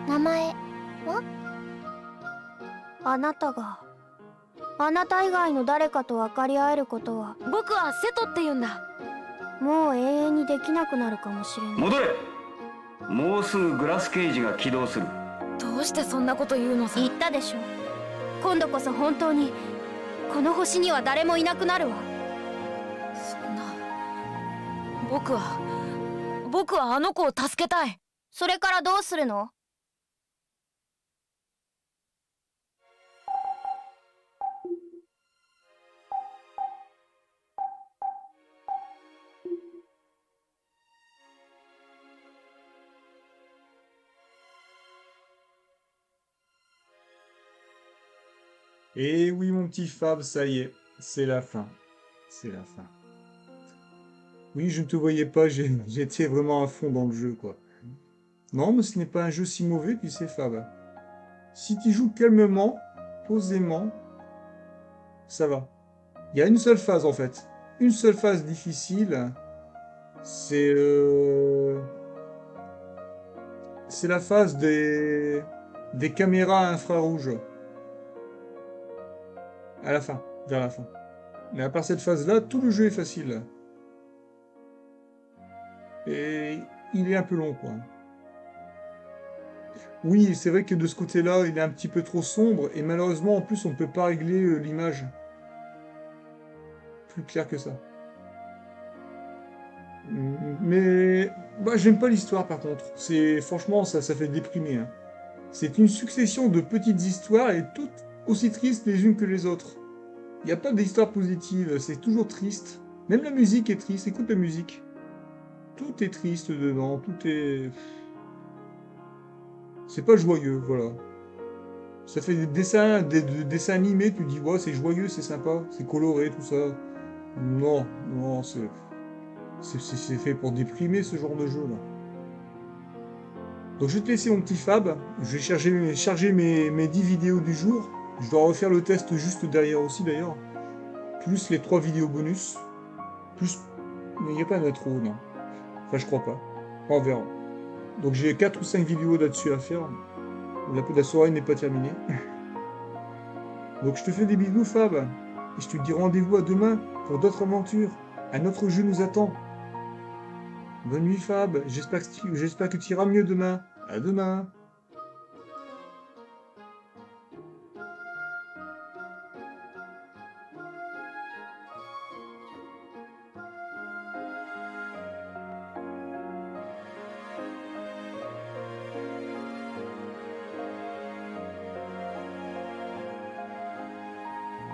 名前は？あなたがあなた以外の誰かと分かり合えることは。僕は瀬戸って言うんだ。もう永遠にできなくなるかもしれない。戻れ。もうすぐグラスケージが起動する。どうしてそんなこと言うのさ。言ったでしょ。今度こそ本当にこの星には誰もいなくなるわ。そんな。僕はあの子を助けたい。それからどうするの？Et oui, mon petit Fab, ça y est, c'est la fin. C'est la fin. Oui, je ne te voyais pas, j'étais vraiment à fond dans le jeu, quoi. Non, mais ce n'est pas un jeu si mauvais, tu sais, Fab. Si tu joues calmement, posément, ça va. Il y a une seule phase, en fait. Une seule phase difficile. C'est la phase des caméras infrarouges. À la fin, vers la fin. Mais à part cette phase-là, tout le jeu est facile. Et il est un peu long, quoi. Oui, c'est vrai que de ce côté-là, il est un petit peu trop sombre, et malheureusement, en plus, on ne peut pas régler l'image. Plus clair que ça. Mais bah, j'aime pas l'histoire, par contre. Franchement, ça fait déprimer. Hein. C'est une succession de petites histoires, et toutes aussi tristes les unes que les autres. Il n'y a pas d'histoire positive, c'est toujours triste. Même la musique est triste, écoute la musique. Tout est triste dedans, tout est... C'est pas joyeux, voilà. Ça fait des dessins animés, tu dis, ouais, c'est joyeux, c'est sympa, c'est coloré, tout ça. Non, non, c'est fait pour déprimer, ce genre de jeu-là. Donc je vais te laisser mon petit Fab, je vais charger mes 10 vidéos du jour. Je dois refaire le test juste derrière aussi d'ailleurs. Plus les 3 vidéos bonus. Plus... Mais il n'y a pas d'intro, non. Enfin, je crois pas. On verra. Donc j'ai 4 ou 5 vidéos là-dessus à faire. La soirée n'est pas terminée. Donc je te fais des bisous, Fab. Et je te dis rendez-vous à demain pour d'autres aventures. Un autre jeu nous attend. Bonne nuit, Fab. J'espère que tu iras mieux demain. À demain.